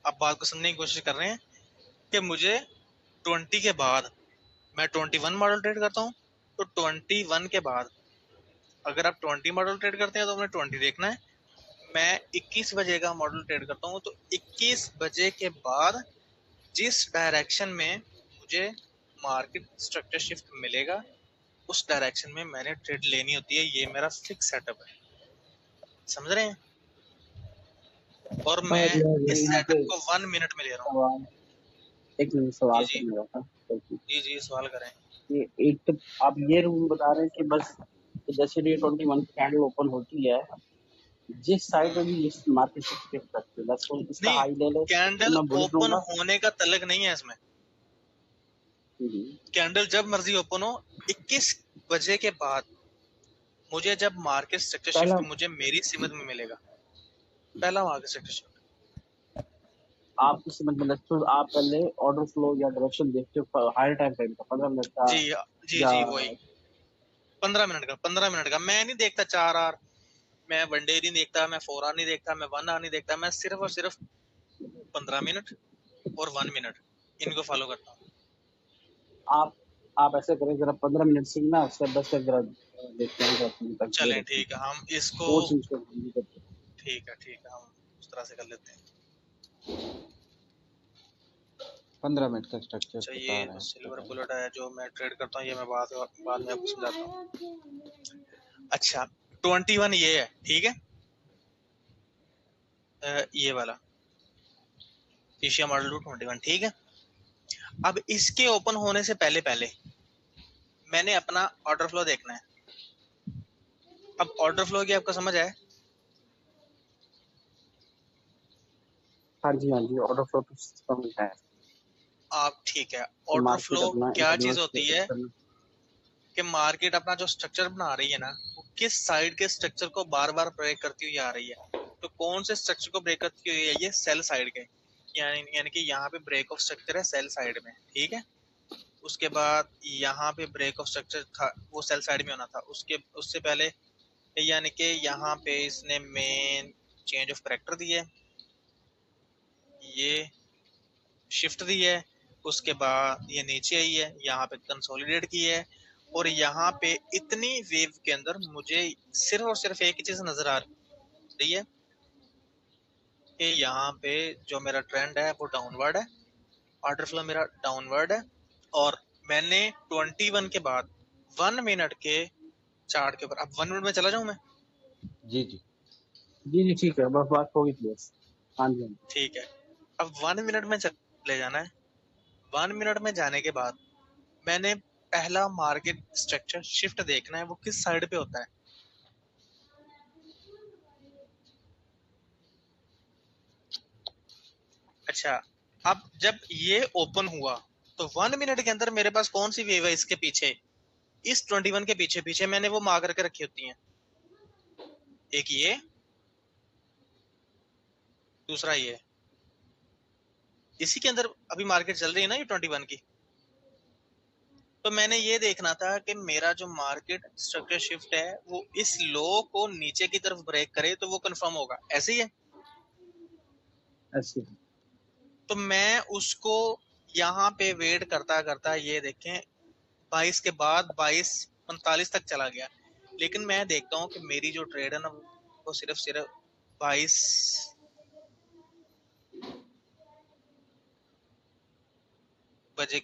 अब बात को समझने की कोशिश कर रहे हैं कि मुझे 20 के बाद, मैं 21 मॉडल ट्रेड करता हूँ, तो 21 के बाद अगर आप 20 मॉडल ट्रेड करते हैं तो हमें 20 देखना है। मैं 21 बजे का मॉडल ट्रेड करता हूँ, तो 21 बजे के बाद जिस डायरेक्शन में मुझे मार्केट स्ट्रक्चर शिफ्ट मिलेगा, उस डायरेक्शन में मैंने ट्रेड लेनी होती है। ये मेरा फिक्स सेटअप है, समझ रहे हैं? और हाँ मैं जी, हाँ जी। इस यहाँ पे सेटअप को 1 मिनट में ले रहा हूँ। सवाल, एक मिनट जी सवाल जी करने का था। जी जी, सवाल करें। ये एक तो आप ये रूल बता रहे हैं कि बस जैसे ये 21 की कैंडल ओपन होती है, जिस साइड में भी इस मार्केट से शिफ्ट करते हैं, बस इसका नहीं, हाई ले ले तो कैंडल मैं बुलिश ओपन लूंगा। होने का तलक नहीं है इसमें। कैंडल जब मर्जी ओपन हो, 21 बजे के बाद मुझे जब मार्केट स्ट्रक्चर पहला शिफ्ट मुझे मेरी सीमत में मिलेगा, पहला मार्केट स्ट्रक्चर शिफ्ट। आप इस मतलब तो आप पहले ऑर्डर फ्लो या डायरेक्शन देखते हो हायर टाइम फ्रेम का 15 मिनट का जी जी या जी, वही 15 मिनट का, 15 मिनट का। मैं नहीं देखता 4 आर, मैं वनडे नहीं देखता, मैं 4 आर नहीं देखता, मैं 1 आर नहीं देखता, मैं सिर्फ और सिर्फ 15 मिनट और 1 मिनट इनको फॉलो करता हूँ। आप आप ऐसे करें जरा 15 मिनट से ना स्टेप बाय स्टेप जरा देखते हैं जरा तक दे चलें रखते हैं ठीक है, हम इसको कोर्स यूज करते हैं। ठीक है हम उस तरह से कर लेते हैं। 15 मिनट का स्ट्रक्चर अच्छा, बता ये रहे तो हैं सिल्वर बताइए। बुलेट है जो मैं ट्रेड करता हूँ, ये मैं बाद में आपको समझाता हूँ। अच्छा, 21 ये है, ठीक है। ये वाला एशिया मॉडल 21, ठीक है। अब इसके ओपन होने से पहले पहले मैंने अपना ऑर्डर फ्लो देखना है। अब ऑर्डर फ्लो की आपको समझ आए? हाँ जी, ऑर्डर फ्लो तो सिस्टम है आप ठीक है। कि ऑर्डर मार्केट फ्लो अपना क्या इंटरनल चीज होती स्टेटस है करना। कि मार्केट अपना जो स्ट्रक्चर बना रही है ना, वो किस साइड के स्ट्रक्चर को बार बार ब्रेक करती हुई आ रही है। तो कौन से स्ट्रक्चर को ब्रेक करती हुई है? ये सेल साइड के, यानी कि यहाँ पे ब्रेक ऑफ स्ट्रक्चर है सेल साइड में, ठीक है। उसके बाद यहाँ पे ब्रेक ऑफ स्ट्रक्चर था, वो सेल साइड में होना था। उससे पहले यानी कि यहाँ पे इसने मेन चेंज ऑफ करेक्टर दी है, ये शिफ्ट दी है। उसके बाद ये नीचे आई है, यहाँ पे कंसोलिडेट की है। और यहाँ पे इतनी वेव के अंदर मुझे सिर्फ और सिर्फ एक ही चीज नजर आ रही है कि यहाँ पे जो मेरा ट्रेंड है वो डाउनवर्ड है, ऑर्डर फ्लो मेरा डाउनवर्ड है। और मैंने 21 के बाद 1 मिनट के चार्ट के ऊपर, अब 1 मिनट में चला जाऊं मैं? जी जी जी ठीक है, बस बात होगी क्लियर। हाँ जी। ठीक है, अब 1 मिनट में चले जाना है। 1 मिनट में जाने के बाद मैंने पहला मार्केट स्ट्रक्चर शिफ्ट देखना है, वो किस साइड पे होता है। अच्छा, अब जब ये ओपन हुआ तो 1 मिनट के अंदर मेरे पास कौन सी वेव है इसके पीछे, इस 21 के पीछे पीछे मैंने वो मार्क करके रखी होती हैं। एक ये, दूसरा ये, इसी के अंदर अभी मार्केट चल रही है ना ये 21 की। तो मैंने ये देखना था कि मेरा जो मार्केट स्ट्रक्चर शिफ्ट है वो इस लो को नीचे की तरफ ब्रेक करे तो वो कंफर्म होगा, ऐसे ही है। ऐसे तो मैं उसको यहाँ पे वेट करता करता, ये देखें 22 के बाद 22:45 तक चला गया। लेकिन मैं देखता हूँ कि मेरी जो ट्रेड है ना वो सिर्फ सिर्फ 22 बजे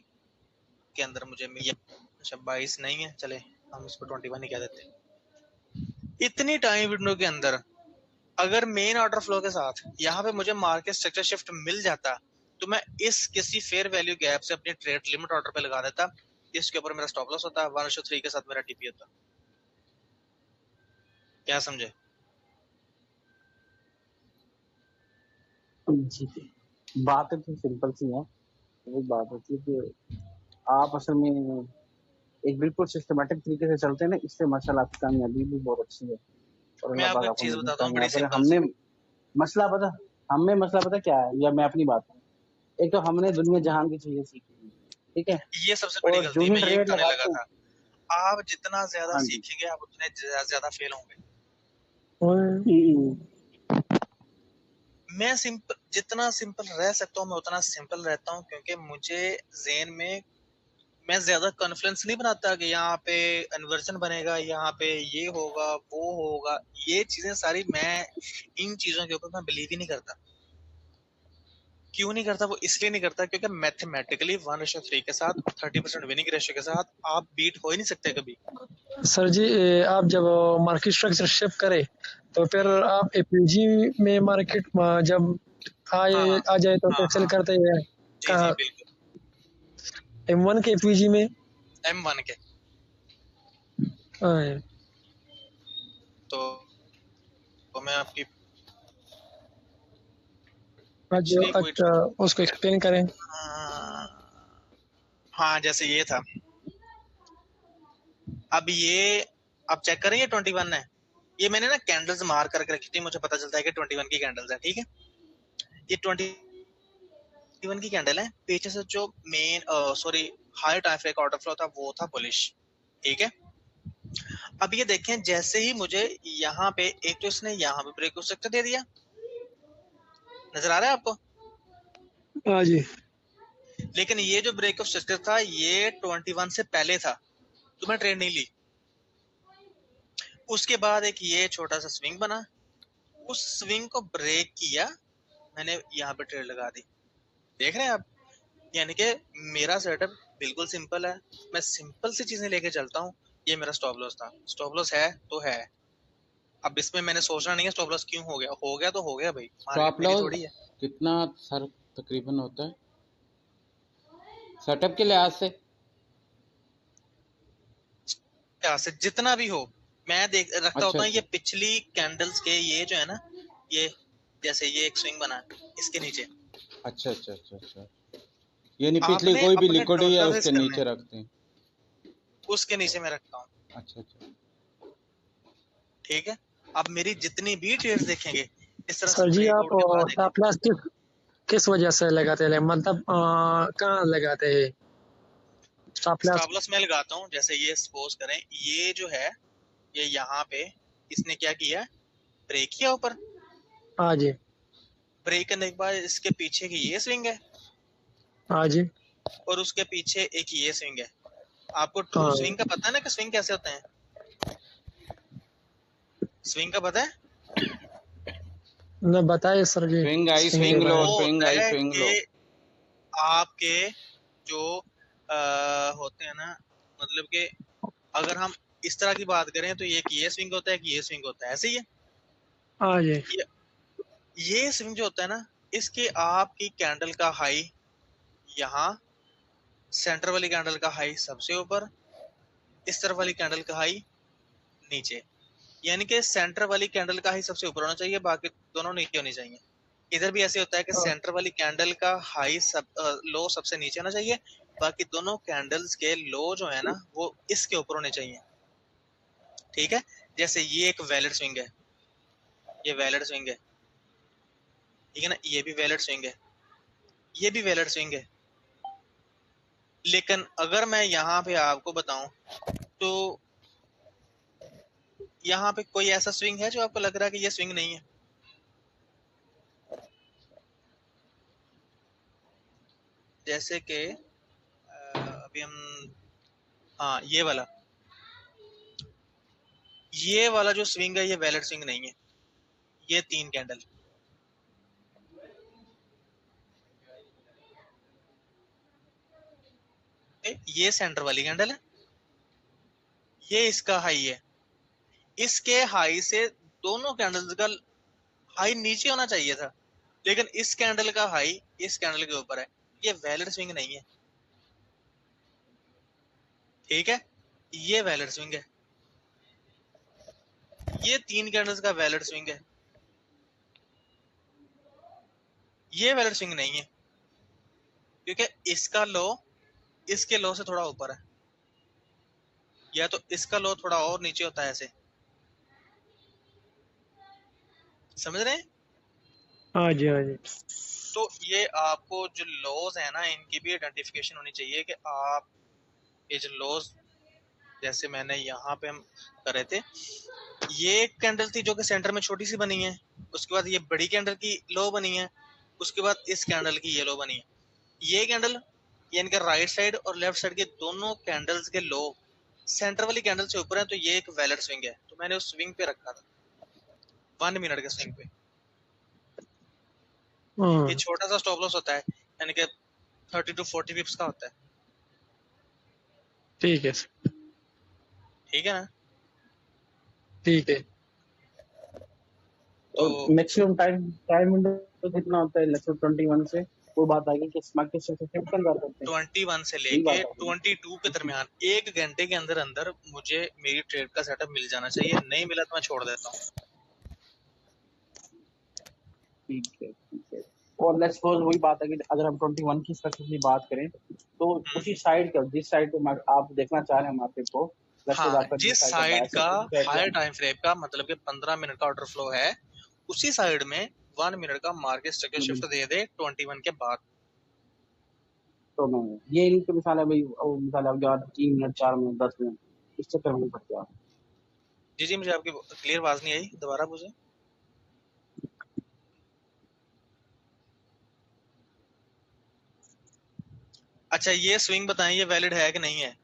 के अंदर मुझे मिल। अच्छा, 22 नहीं है, चले हम इसको 21 ही कह देते हैं। इतनी टाइम विंडो के अंदर अगर मेन ऑर्डर फ्लो के साथ यहाँ पे मुझे मार्केट स्ट्रक्चर शिफ्ट मिल जाता तो मैं इस किसी फेयर वैल्यू गैप से अपनी ट्रेड लिमिट ऑर्डर पे लगा देता। इसके ऊपर मेरा स्टॉप लॉस होता, 1:3 के साथ मेरा टीपी होता। क्या समझे? जी बातें तो सिंपल सी हैं। वही बात होती है कि आप असल में एक बिल्कुल सिस्टमेटिक तरीके से चलते हैं ना, इससे माशाल्लाह आपकी कामयाबी भी बहुत अच्छी है और मैं अल्लाह आपको पाक एक आपको चीज मज़ीद बताता हूँ बड़ी कामयाब करे। सिंपल सी। हमने मसला पता मसला पता क्या है, या मैं अपनी बात करूं, एक तो हमने दुनिया जहान की चीजें सीखी हैं, ठीक है, ये सबसे बड़ी और गलती जो ही मैं यही ट्रेड बताने लगा लगाते हैं। था। आप जितना ज्यादा हाँ जी। सीखेंगे आप उतने ज्यादा फेल होंगे। हम्म, मैं सिंपल, जितना सिंपल रह सकता हूँ मैं उतना सिंपल रहता हूँ, क्योंकि मुझे ज़हन में मैं ज्यादा कॉन्फ्रेंस नहीं बनाता कि यहाँ पे कन्वर्जन बनेगा, यहाँ पे ये होगा वो होगा। ये चीजें सारी मैं इन चीजों के ऊपर मैं बिलीव ही नहीं करता। क्यों नहीं करता? वो इसलिए नहीं करता क्योंकि मैथमेटिकली 1:3 के साथ 30% विनिंग रेशियो के साथ आप बीट हो ही नहीं सकते कभी। सर जी, आप जब मार्केट स्ट्रक्चर शिफ्ट करें तो फिर आप एपीजी में मार्केट जब हाँ हाँ आ जाए तो हाँ फिर सेल हाँ, करते हैं जी जी कहाँ? बिल्कुल। M1 के एपीजी में। M1 के हाँ, तो, मैं आपकी आज पिछली कोई अच्छा, उसको एक्सप्लेन करें। हाँ, जैसे ये था। अब ये आप चेक करें, ये 21 है। ये मैंने ना कैंडल्स मार करके रखी थी, मुझे पता चलता है कि 21 की कैंडल्स है, ठीक है। ये 21 की कैंडल है। पीछे से जो main sorry high time order flow था वो था बुलिश, ठीक है। अब ये देखें, जैसे ही मुझे यहाँ पे एक तो इसने यहाँ पे ब्रेक स्ट्रक्चर दे दिया, नजर आ रहा है आपको? हाँ जी। लेकिन ये जो ब्रेक ऑफ स्ट्रक्चर था ये 21 से पहले था, तो मैं ट्रेड नहीं ली। उसके बाद एक ये छोटा सा स्विंग बना, उस स्विंग को ब्रेक किया, मैंने यहाँ पे ट्रेड लगा दी। देख रहे हैं आप? यानी कि मेरा सेटअप बिल्कुल सिंपल है, मैं सिंपल सी चीजें लेके चलता हूँ। ये मेरा स्टॉप लॉस था, स्टॉप लॉस है तो है। अब इसमें मैंने सोचना नहीं है स्टॉप लॉस क्यों हो गया तो हो गया भाई, मार्केट स्टॉप मेरी लॉस थोड़ी है। कितना सर तकरीबन होता है सेटअप के लिहाज से? यहाँ से जितना भी हो, मैं देख रखता अच्छा होता हूँ ये अच्छा पिछली कैंडल्स के, ये जो है ना, ये जैसे ये एक स्विंग बना है, इसके नीचे अच्छा अच्छा अच्छा अच्छा, यानी पिछली आपने कोई भी अपने लिक्विड है टॉलरेंस उसके करना है, नीचे रखते हैं? उसके नीचे मैं रखता हूँ। अच्छा अच्छा। ठीक है, अब मेरी जितनी भी ट्रेड्स देखेंगे इस तरह से सर जी आप ब्रेकआउट के बाद एक, स्टॉप लॉस किस वजह से लगाते हैं, मतलब कहाँ लगाते हैं स्टॉप लॉस? स्टॉप लॉस मैं लगाता हूँ जैसे ये सपोज करें, ये जो है ये यहाँ पे इसने क्या किया, ब्रेक किया ऊपर, हाँ जी। ब्रेक करने के बाद इसके पीछे की ये स्विंग है हाँ जी। और उसके पीछे एक ये स्विंग है। आपको ट्रू हाँ, स्विंग का पता है ना कि स्विंग कैसे होते हैं? स्विंग का पता है? न बताइए सर जी स्विंग हाई स्विंग के स्विंग लो, बारे वो में। स्विंग होता हाई है स्विंग लो। कि आपके जो होते हैं ना, मतलब कि अगर हम इस तरह की बात करें तो एक ये स्विंग होता है, एक ये स्विंग होता है, ऐसे ही है। हाँ जी। ये, ये स्विंग जो होता है ना, इसके आपकी कैंडल का हाई यहाँ, सेंटर वाली कैंडल का हाई सबसे ऊपर, इस तरफ वाली कैंडल का हाई नीचे। यानी कि सेंटर वाली कैंडल का हाई सबसे ऊपर होना चाहिए, बाकी दोनों नीचे होनी चाहिए। इधर भी ऐसे होता है कि हाँ, सेंटर वाली कैंडल का हाई लो सबसे नीचे होना चाहिए, बाकी दोनों कैंडल्स के लो जो है ना वो इसके ऊपर होने चाहिए। ठीक है, जैसे ये एक वैलिड स्विंग है, ये वैलिड स्विंग है, ठीक है ना, ये भी वैलिड स्विंग है, ये भी वैलिड स्विंग है। लेकिन अगर मैं यहाँ पे आपको बताऊं तो यहाँ पे कोई ऐसा स्विंग है जो आपको लग रहा है कि ये स्विंग नहीं है? जैसे कि अभी हम, हाँ ये वाला जो स्विंग है ये वैलिड स्विंग नहीं है। ये तीन कैंडल, ये सेंटर वाली कैंडल है, ये इसका हाई है, इसके हाई से दोनों कैंडल्स का हाई नीचे होना चाहिए था, लेकिन इस कैंडल का हाई इस कैंडल के ऊपर है, ये वैलिड स्विंग नहीं है। ठीक है, ये वैलिड स्विंग है, ये तीन कैंडल्स का वैलिड स्विंग है, ये वैलिड स्विंग नहीं है, क्योंकि इसका लो इसके लो से थोड़ा ऊपर है, या तो इसका लो थोड़ा और नीचे होता है ऐसे, समझ रहे हैं? हाँ जी। हाँ जी। तो ये आपको जो लॉज है ना इनकी भी आइडेंटिफिकेशन होनी चाहिए कि आप ये जो लॉज, जैसे मैंने यहाँ पे हम कर रहे थे, ये एक कैंडल थी जो कि सेंटर में छोटी सी बनी है, उसके बाद ये बड़ी कैंडल की लो बनी है, उसके बाद इस कैंडल की ये लो बनी है। ये कैंडल, ये इनका राइट साइड और लेफ्ट साइड के दोनों कैंडल्स के लो सेंटर वाली कैंडल से ऊपर है, तो ये एक वैलिड स्विंग है, तो मैंने उस स्विंग पे रखा था, 1 मिनट के स्विंग पे। ये हम्म, छोटा सा स्टॉप लॉस होता है, यानी कि 30 to 40 पिप्स का होता है। ठीक है सर, ठीक है ना? ठीक है। तो और मैक्सिमम टाइम टाइम विंडो तो कितना होता है लगभग 21 से? वो बात आ गई कि मार्केट से शिफ्ट कर सकते हैं, 21 से यही लेके बात आ गई। 22 के दरमियान 1 घंटे के अंदर अंदर मुझे मेरी ट्रेड का सेटअप मिल जाना चाहिए, नहीं मिला तो मैं छोड़ देता हूँ। ठीक है। और लेट्स सपोज वही बात है कि अगर हम 21 की स्पेसिफिकली बात करें तो हम्म, उसी साइड का, जिस साइड पे आप देखना चाह रहे हैं मार्केट को, लेट्स सपोज हाँ, आपका जिस जिस साइड का साइड बायस है का उसी साइड पे हायर हम टाइम फ्रेम का मतलब कि 15 मिनट का ऑर्डर फ्लो है, उसी साइड में 1 मिनट का मार्केट स्ट्रक्चर शिफ्ट दे दे 21 के बाद। तो मैं ये नहीं तो मिसाल है भाई, मिसाल है यार 3 मिनट 4 मिनट 10 मिनट इस चक्कर में नहीं पड़ते आप। जी जी, मुझे आपकी क्लियर आवाज नहीं आई, दोबारा पूछे। अच्छा, ये स्विंग बताएं ये वैलिड है कि नहीं है?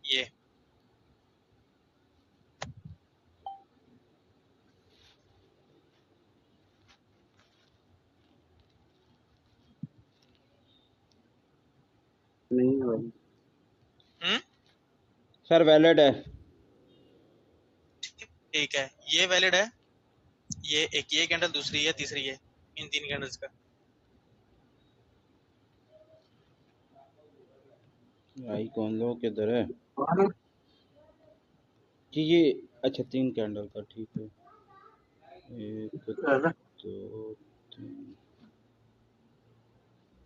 ये सर वैलिड है। ठीक है, ये वैलिड है, ये एक ये कैंडल, दूसरी है, तीसरी है, इन 3 कैंडल्स का। आई कौन लो किधर है जी? ये अच्छा 3 कैंडल का, ठीक है। 1 2 3।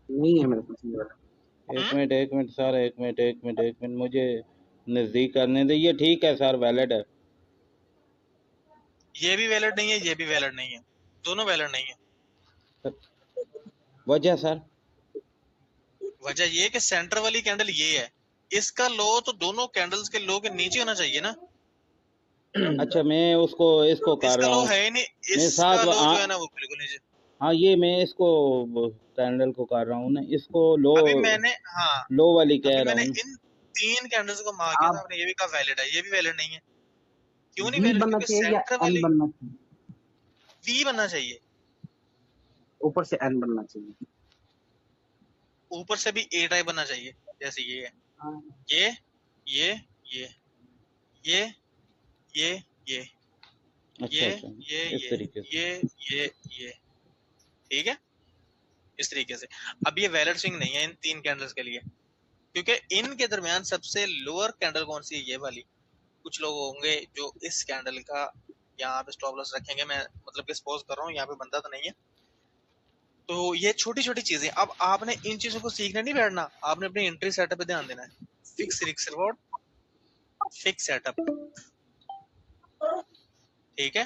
नहीं है मेरे पास ये वाला। एक मिनट सर, एक मिनट मुझे नजदीक करने दे। ये ठीक है सर, वैलिड है। ये भी वैलिड नहीं है, ये भी वैलिड नहीं है, दोनों वैलिड नहीं है। वजह सर? वजह ये कि सेंटर वाली कैंडल ये है, इसका लो तो दोनों कैंडल्स के लो के नीचे होना चाहिए ना। अच्छा मैं उसको इसको कर इसका रहा लो हूँ। है ही नहीं, मैं इसका लो जो है ना वो बिल्कुल नीचे। हाँ ये मैं इसको कैंडल को कर रहा हूँ ना, इसको लो अभी मैंने हाँ लो वाली कह अभी रहा मैंने हूँ। इन 3 कैंडल्स को मार्क किया था, आप आपने ये भी कहा वैलिड है, ये भी वैलिड नहीं है। क्यों नहीं वी वैलिड? बनना क्योंकि चाहिए या सेंटर एन वाली बनना चाहिए? वी बनना चाहिए, ऊपर से एन बनना चाहिए। ऊपर से भी ए टाइप बनना चाहिए, जैसे ये है, हाँ, ये ये ये ये ये ये अच्छा ये अच्छा, ये इस तरीके से। ये ये ठीक है, इस तरीके से। अब ये वैलिड स्विंग नहीं है इन 3 कैंडल्स के लिए, क्योंकि इनके दरमियान सबसे लोअर कैंडल कौन सी है? ये वाली। कुछ लोग होंगे जो इस कैंडल का यहाँ पे स्टॉप लॉस रखेंगे, मैं मतलब कि सपोज कर रहा हूँ, यहाँ पे बंदा तो नहीं है। तो ये छोटी छोटी चीजें, अब आपने इन चीजों को सीखने नहीं बैठना, आपने अपनी एंट्री सेटअप पे ध्यान देना है। Fix risk reward, fix setup, ठीक है।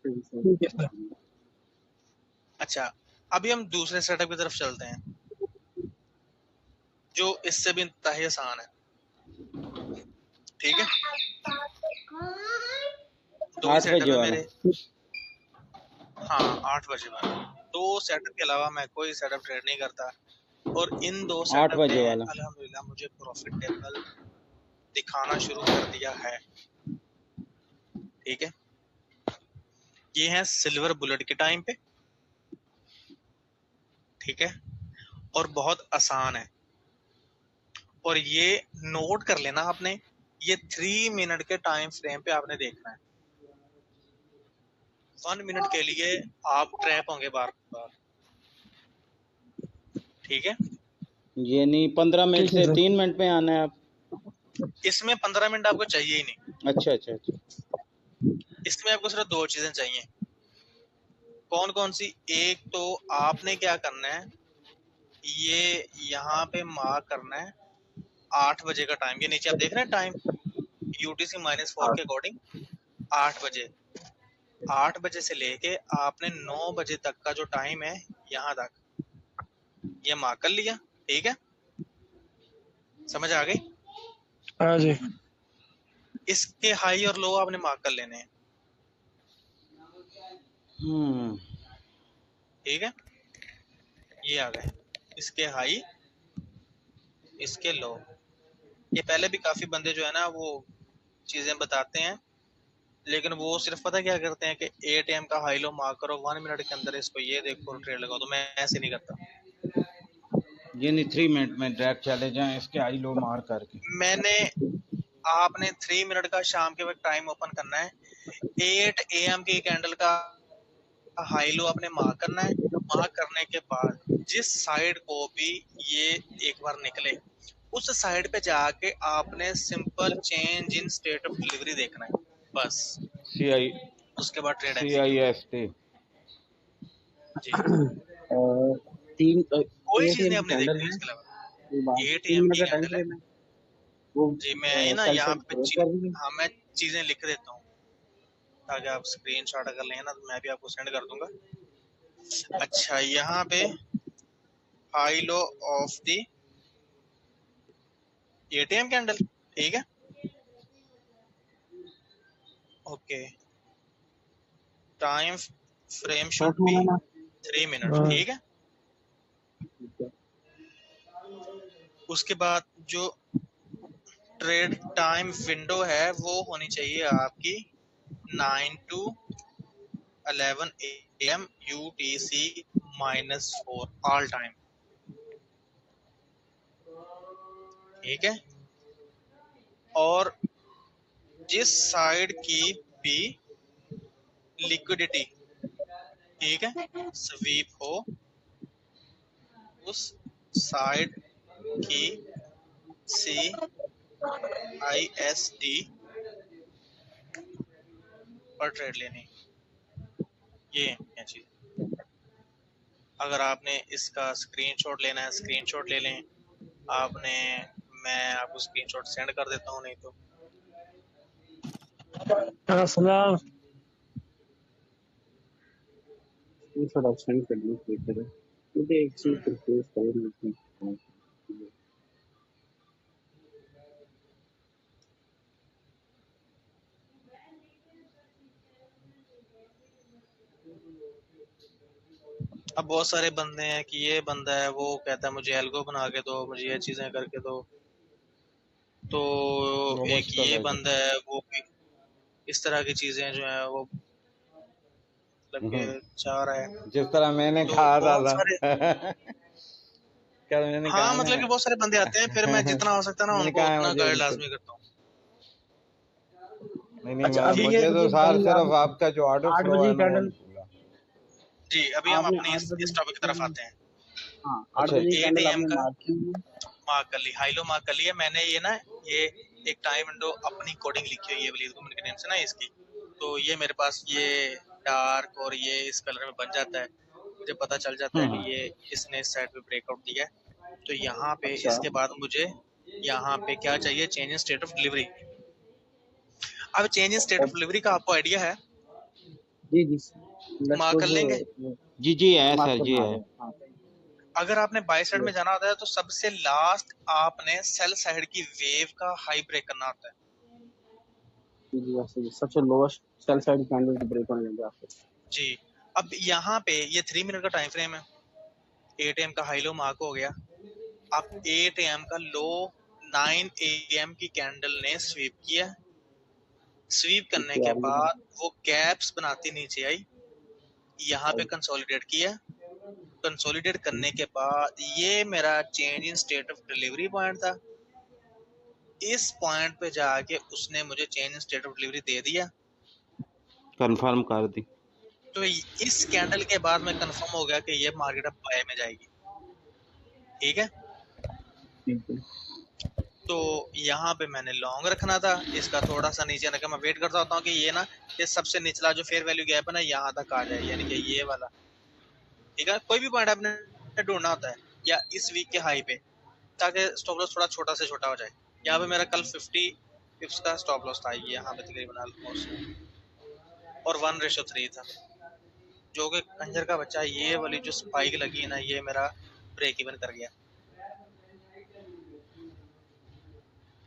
ठीक है सर। अच्छा, अभी हम दूसरे सेटअप की तरफ चलते हैं, जो इससे भी इंतहाई आसान है, ठीक है। 2 ही 8 सेटअप बजे है वाला। मेरे। हाँ, 8 बजे वाला। 2 सेटअप के अलावा मैं कोई सेटअप ट्रेड नहीं करता, और इन 2 8 सेटअप ने बजे वाला। अल्हम्दुलिल्लाह मुझे प्रॉफिटेबल दिखाना शुरू कर दिया है, ठीक है। ये है सिल्वर बुलेट के टाइम पे, ठीक है, और बहुत आसान है। और ये नोट कर लेना आपने, ये 3 मिनट के टाइम फ्रेम पे आपने देखना है। 1 मिनट के लिए आप ट्रैप होंगे बार बार, ठीक है। ये नहीं 15 मिनट ठीक है से सर। 3 मिनट में आना है आप? इसमें 15 मिनट आपको चाहिए ही नहीं, अच्छा अच्छा अच्छा। इसमें आपको सिर्फ 2 चीजें चाहिए। कौन कौन सी? एक तो आपने क्या करना है, ये यहाँ पे मार्क करना है 8 बजे का टाइम, ये नीचे आप देख रहे हैं टाइम यूटीसी -4 के अकॉर्डिंग 8 बजे। 8 बजे से लेके आपने 9 बजे तक का जो टाइम है, यहाँ तक ये मार्क कर लिया, ठीक है। समझ आ गई? हाँ जी। इसके हाई और लो आपने मार्क कर लेने हैं, ठीक है। ये आ गए इसके हाई, इसके लो। ये पहले भी काफी बंदे जो है ना वो चीजें बताते हैं, लेकिन वो सिर्फ पता क्या करते हैं कि 8 AM का हाई लो मार्क करो, 1 मिनट के अंदर इसको ये देखो ट्रेड लगाओ, तो मैं ऐसे नहीं करता। ये नहीं 3 मिनट में डायरेक्ट चले जाएं इसके हाई लो मार करके। मैंने आपने 3 मिनट का शाम के वक्त टाइम ओपन करना है, 8 AM की कैंडल का हाई लो आपने मार्क करना है। मार्क करने के बाद जिस साइड को भी ये एक बार निकले, उस साइड पे जाके आपने simple change in state of delivery देखना है, बस। CI उसके बाद ट्रेड एग्जीक्यूट। CIST। जी, और तीन कोई एट चीज एम नहीं की आपने कैंडल देखनी है। उसके अलावा। ये बात 8 3 AM मिनट की का टाइम कैंडल है फ्रेम है। वो जी। मैं ना सेल यहाँ से पे क्लोज कर दी है। हाँ, मैं चीजें लिख देता हूँ ताकि आप स्क्रीन शॉट अगर लें ना तो मैं भी आपको सेंड कर दूंगा। अच्छा, यहाँ पे high low of the 8 AM candle, ठीक है, okay. Time frame should first be होना ना। 3 मिनट, हाँ। ठीक है। उसके बाद जो ट्रेड टाइम विंडो है वो होनी चाहिए आपकी 9 to 11 AM UTC -4 all time, ठीक है। और जिस साइड की भी लिक्विडिटी, ठीक है, स्वीप हो, उस साइड की CISD पर ट्रेड लेनी। ये है चीज। अगर आपने इसका स्क्रीनशॉट लेना है, स्क्रीनशॉट ले लें आपने। मैं आपको स्क्रीनशॉट सेंड कर देता हूँ, नहीं तो सलाम। स्क्रीनशॉट आप सेंड कर लीजिए। मुझे एक चीज कंफ्यूज कर रही थी। अब बहुत सारे बंदे हैं कि ये बंदा है वो कहता है मुझे एल्गो बना के दो, मुझे ये चीजें करके दो, तो वो एक मुश्किल ये है जी। बंदा है वो भी इस तरह की चीजें जो है वो मतलब के चाह रहा है। जिस तरह मैंने तो कहा बहुत था सारे, कल मैंने हाँ कहा मतलब कि बहुत सारे बंदे आते हैं, फिर मैं ना जितना हो सकता है ना मैंने उनको कहा उतना मुझे गाइड इनको लाजमी करता हूँ। नहीं अच्छा, अभी ये ठीक है मुझे तो मुझे सार बताइए, सिर्फ आप आपका जो ऑर्डर 8 फ्लो बजे है की मैं वो कैंडल, नहीं भूला। जी, अभी हम आपने अपनी 8 बजे इस की टॉपिक की तरफ कैंडल, आते हैं। हाँ 8 अच्छा बजे की 8 कैंडल AM आपने का मार्क की है। मार्क कर ली, हाईलो मार्क कर लिया मैंने। ये ना ये एक टाइम विंडो अपनी कोडिंग लिखी हुई है वलीद गुमन के नेम से ना इसकी, तो ये मेरे पास ये डार्क और ये इस कलर में बन जाता है, मुझे पता चल जाता है कि हम्म। ये इसने इस साइड पे ब्रेकआउट दिया है। तो यहाँ पे अच्छा इसके बाद मुझे यहाँ पे क्या चाहिए, change in state of delivery. अब चेंज इन स्टेट ऑफ अब डिलीवरी का आपको आइडिया है, जी जी, लेट्स मार्क कर लेंगे। सपोज जी जी है मार्क सर जी करना है। है। हाँ अगर आपने बाय साइड में yes, जाना होता है तो सबसे लास्ट आपने सेल साइड की वेव का हाई ब्रेक करना होता है। जी जी, वैसे सबसे लोएस्ट सेल साइड कैंडल की ब्रेक होने लगे आपको। जी, अब यहाँ पे ये 3 मिनट का टाइम फ्रेम है, 8 AM का हाई लो मार्क हो गया। अब 8 AM का लो 9 AM की कैंडल ने स्वीप किया। स्वीप करने नीचे के आ रही है। बाद वो गैप्स बनाती नीचे आई, यहाँ पे और कंसोलिडेट किया। कंसोलिडेट करने के बाद ये मेरा change in state of delivery point था। इस पॉइंट पे जाके उसने मुझे change in state of delivery दे दिया। कंफर्म कर दी। तो इस कैंडल के बाद मैं कंफर्म हो गया कि ये मार्केट अब बाय में जाएगी। ठीक है, ठीक है, तो यहाँ पे मैंने लॉन्ग रखना था, इसका थोड़ा सा नीचे रखा। मैं वेट करता होता हूँ कि ये ना ये सबसे निचला जो फेयर वैल्यू गैप है ना यहाँ तक आ जाए, यानी कि ये वाला। ठीक है, कोई भी पॉइंट आपने ढूंढना होता है या इस वीक के हाई पे, ताकि स्टॉप लॉस थोड़ा छोटा से छोटा हो जाए। यहाँ पे मेरा कल 50 पिप्स का स्टॉप लॉस था, ये यहाँ पे तकरीबन ऑलमोस्ट, और 1:3 था, जो कि कंजर का बच्चा ये वाली जो स्पाइक लगी है ना ये मेरा ब्रेक इवन कर गया।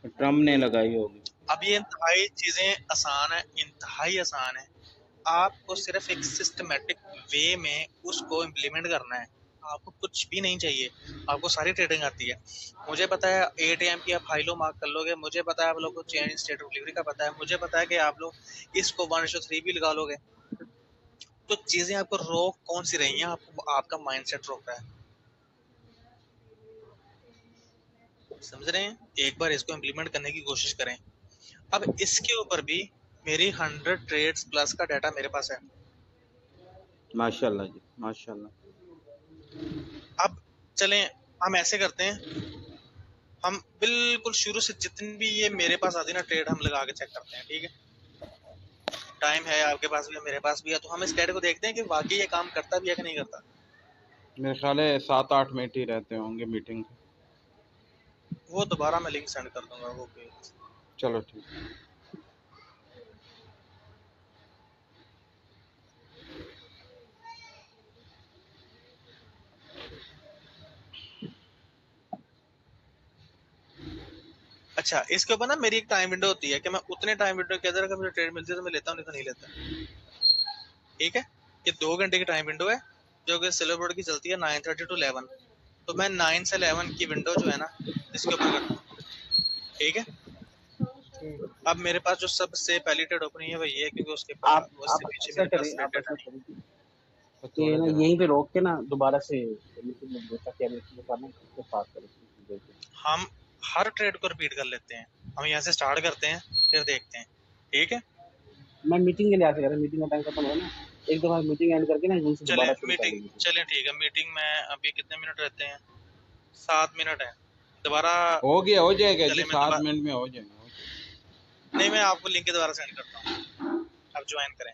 ट्रम्प ने लगाई होगी। अब ये इंतहाई चीजें आसान है, इंतहाई आसान है। आपको सिर्फ एक सिस्टमेटिक वे में उसको इम्प्लीमेंट करना है, आपको कुछ भी नहीं चाहिए, आपको सारी ट्रेडिंग आती है। मुझे पता है 8 AM की आप हाई लो मार्क कर लोगे, मुझे पता है आप लोगों को चेंज स्टेट ऑफ डिलीवरी का पता है, मुझे पता है कि आप लोग इसको 1:3 भी लगा लोगे। तो चीजें आपको रोक कौन सी रही हैं, आपको आपका माइंडसेट रोक रहा है। समझ रहे हैं, एक बार इसको इम्प्लीमेंट करने की कोशिश करें। अब इसके ऊपर भी मेरी 100 ट्रेड्स प्लस का डाटा मेरे पास है। माशाल्लाह जी माशाल्लाह। अब चलें हम ऐसे करते हैं, हम बिल्कुल शुरू से जितनी भी ये मेरे पास आती है ना ट्रेड हम लगा के चेक करते हैं। ठीक है, टाइम है आपके पास भी है मेरे पास भी है, तो हम इस ट्रेड को देखते हैं कि वाकई ये काम करता भी है कि नहीं करता। मेरे ख्याल है 7-8 मिनट ही रहते होंगे मीटिंग के। वो दोबारा मैं लिंक सेंड कर दूंगा वो पे। चलो ठीक। अच्छा, इसके ऊपर ना मेरी एक टाइम विंडो होती है कि मैं उतने टाइम विंडो के अंदर अगर मुझे ट्रेड मिलती है तो मैं लेता हूँ, नहीं तो नहीं लेता। ठीक है, ये 2 घंटे की टाइम विंडो है जो कि सिल्वर बोर्ड की चलती है 9:30 to 11। तो मैं 9 से 11 की विंडो जो है ना इसके ऊपर करता हूँ। ठीक है, अब मेरे पास जो सबसे पहली ट्रेड ओपनिंग है वो ये है, क्योंकि उसके आप पास उससे पीछे ऐसा मेरे पास करें, आप रेट ऐसा नहीं। करें तो कि थोड़ी ना देर यहीं और। पे रोक के ना दोबारा से मीटिंग में जैसा कि हमने करना है उसको स्टार्ट करें। हम हर ट्रेड को रिपीट कर लेते हैं, हम यहाँ से स्टार्ट करते हैं, फिर देखते हैं, ठीक है? मैं मीटिंग के लिए आके मीटिंग का टाइम खत्म हो ना, एक दफा मीटिंग एंड करके ना यहीं से चलें दोबारा शुरू कर मीटिंग, लेंगे। चलें ठीक है, मीटिंग में अभी कितने मिनट रहते हैं? 7 मिनट है। दोबारा हो गया, हो जाएगा जी, चले मैं 7 दोबारा, मिनट में हो जाएगा। नहीं मैं आपको लिंक दोबारा सेंड करता हूँ, आप ज्वाइन करें।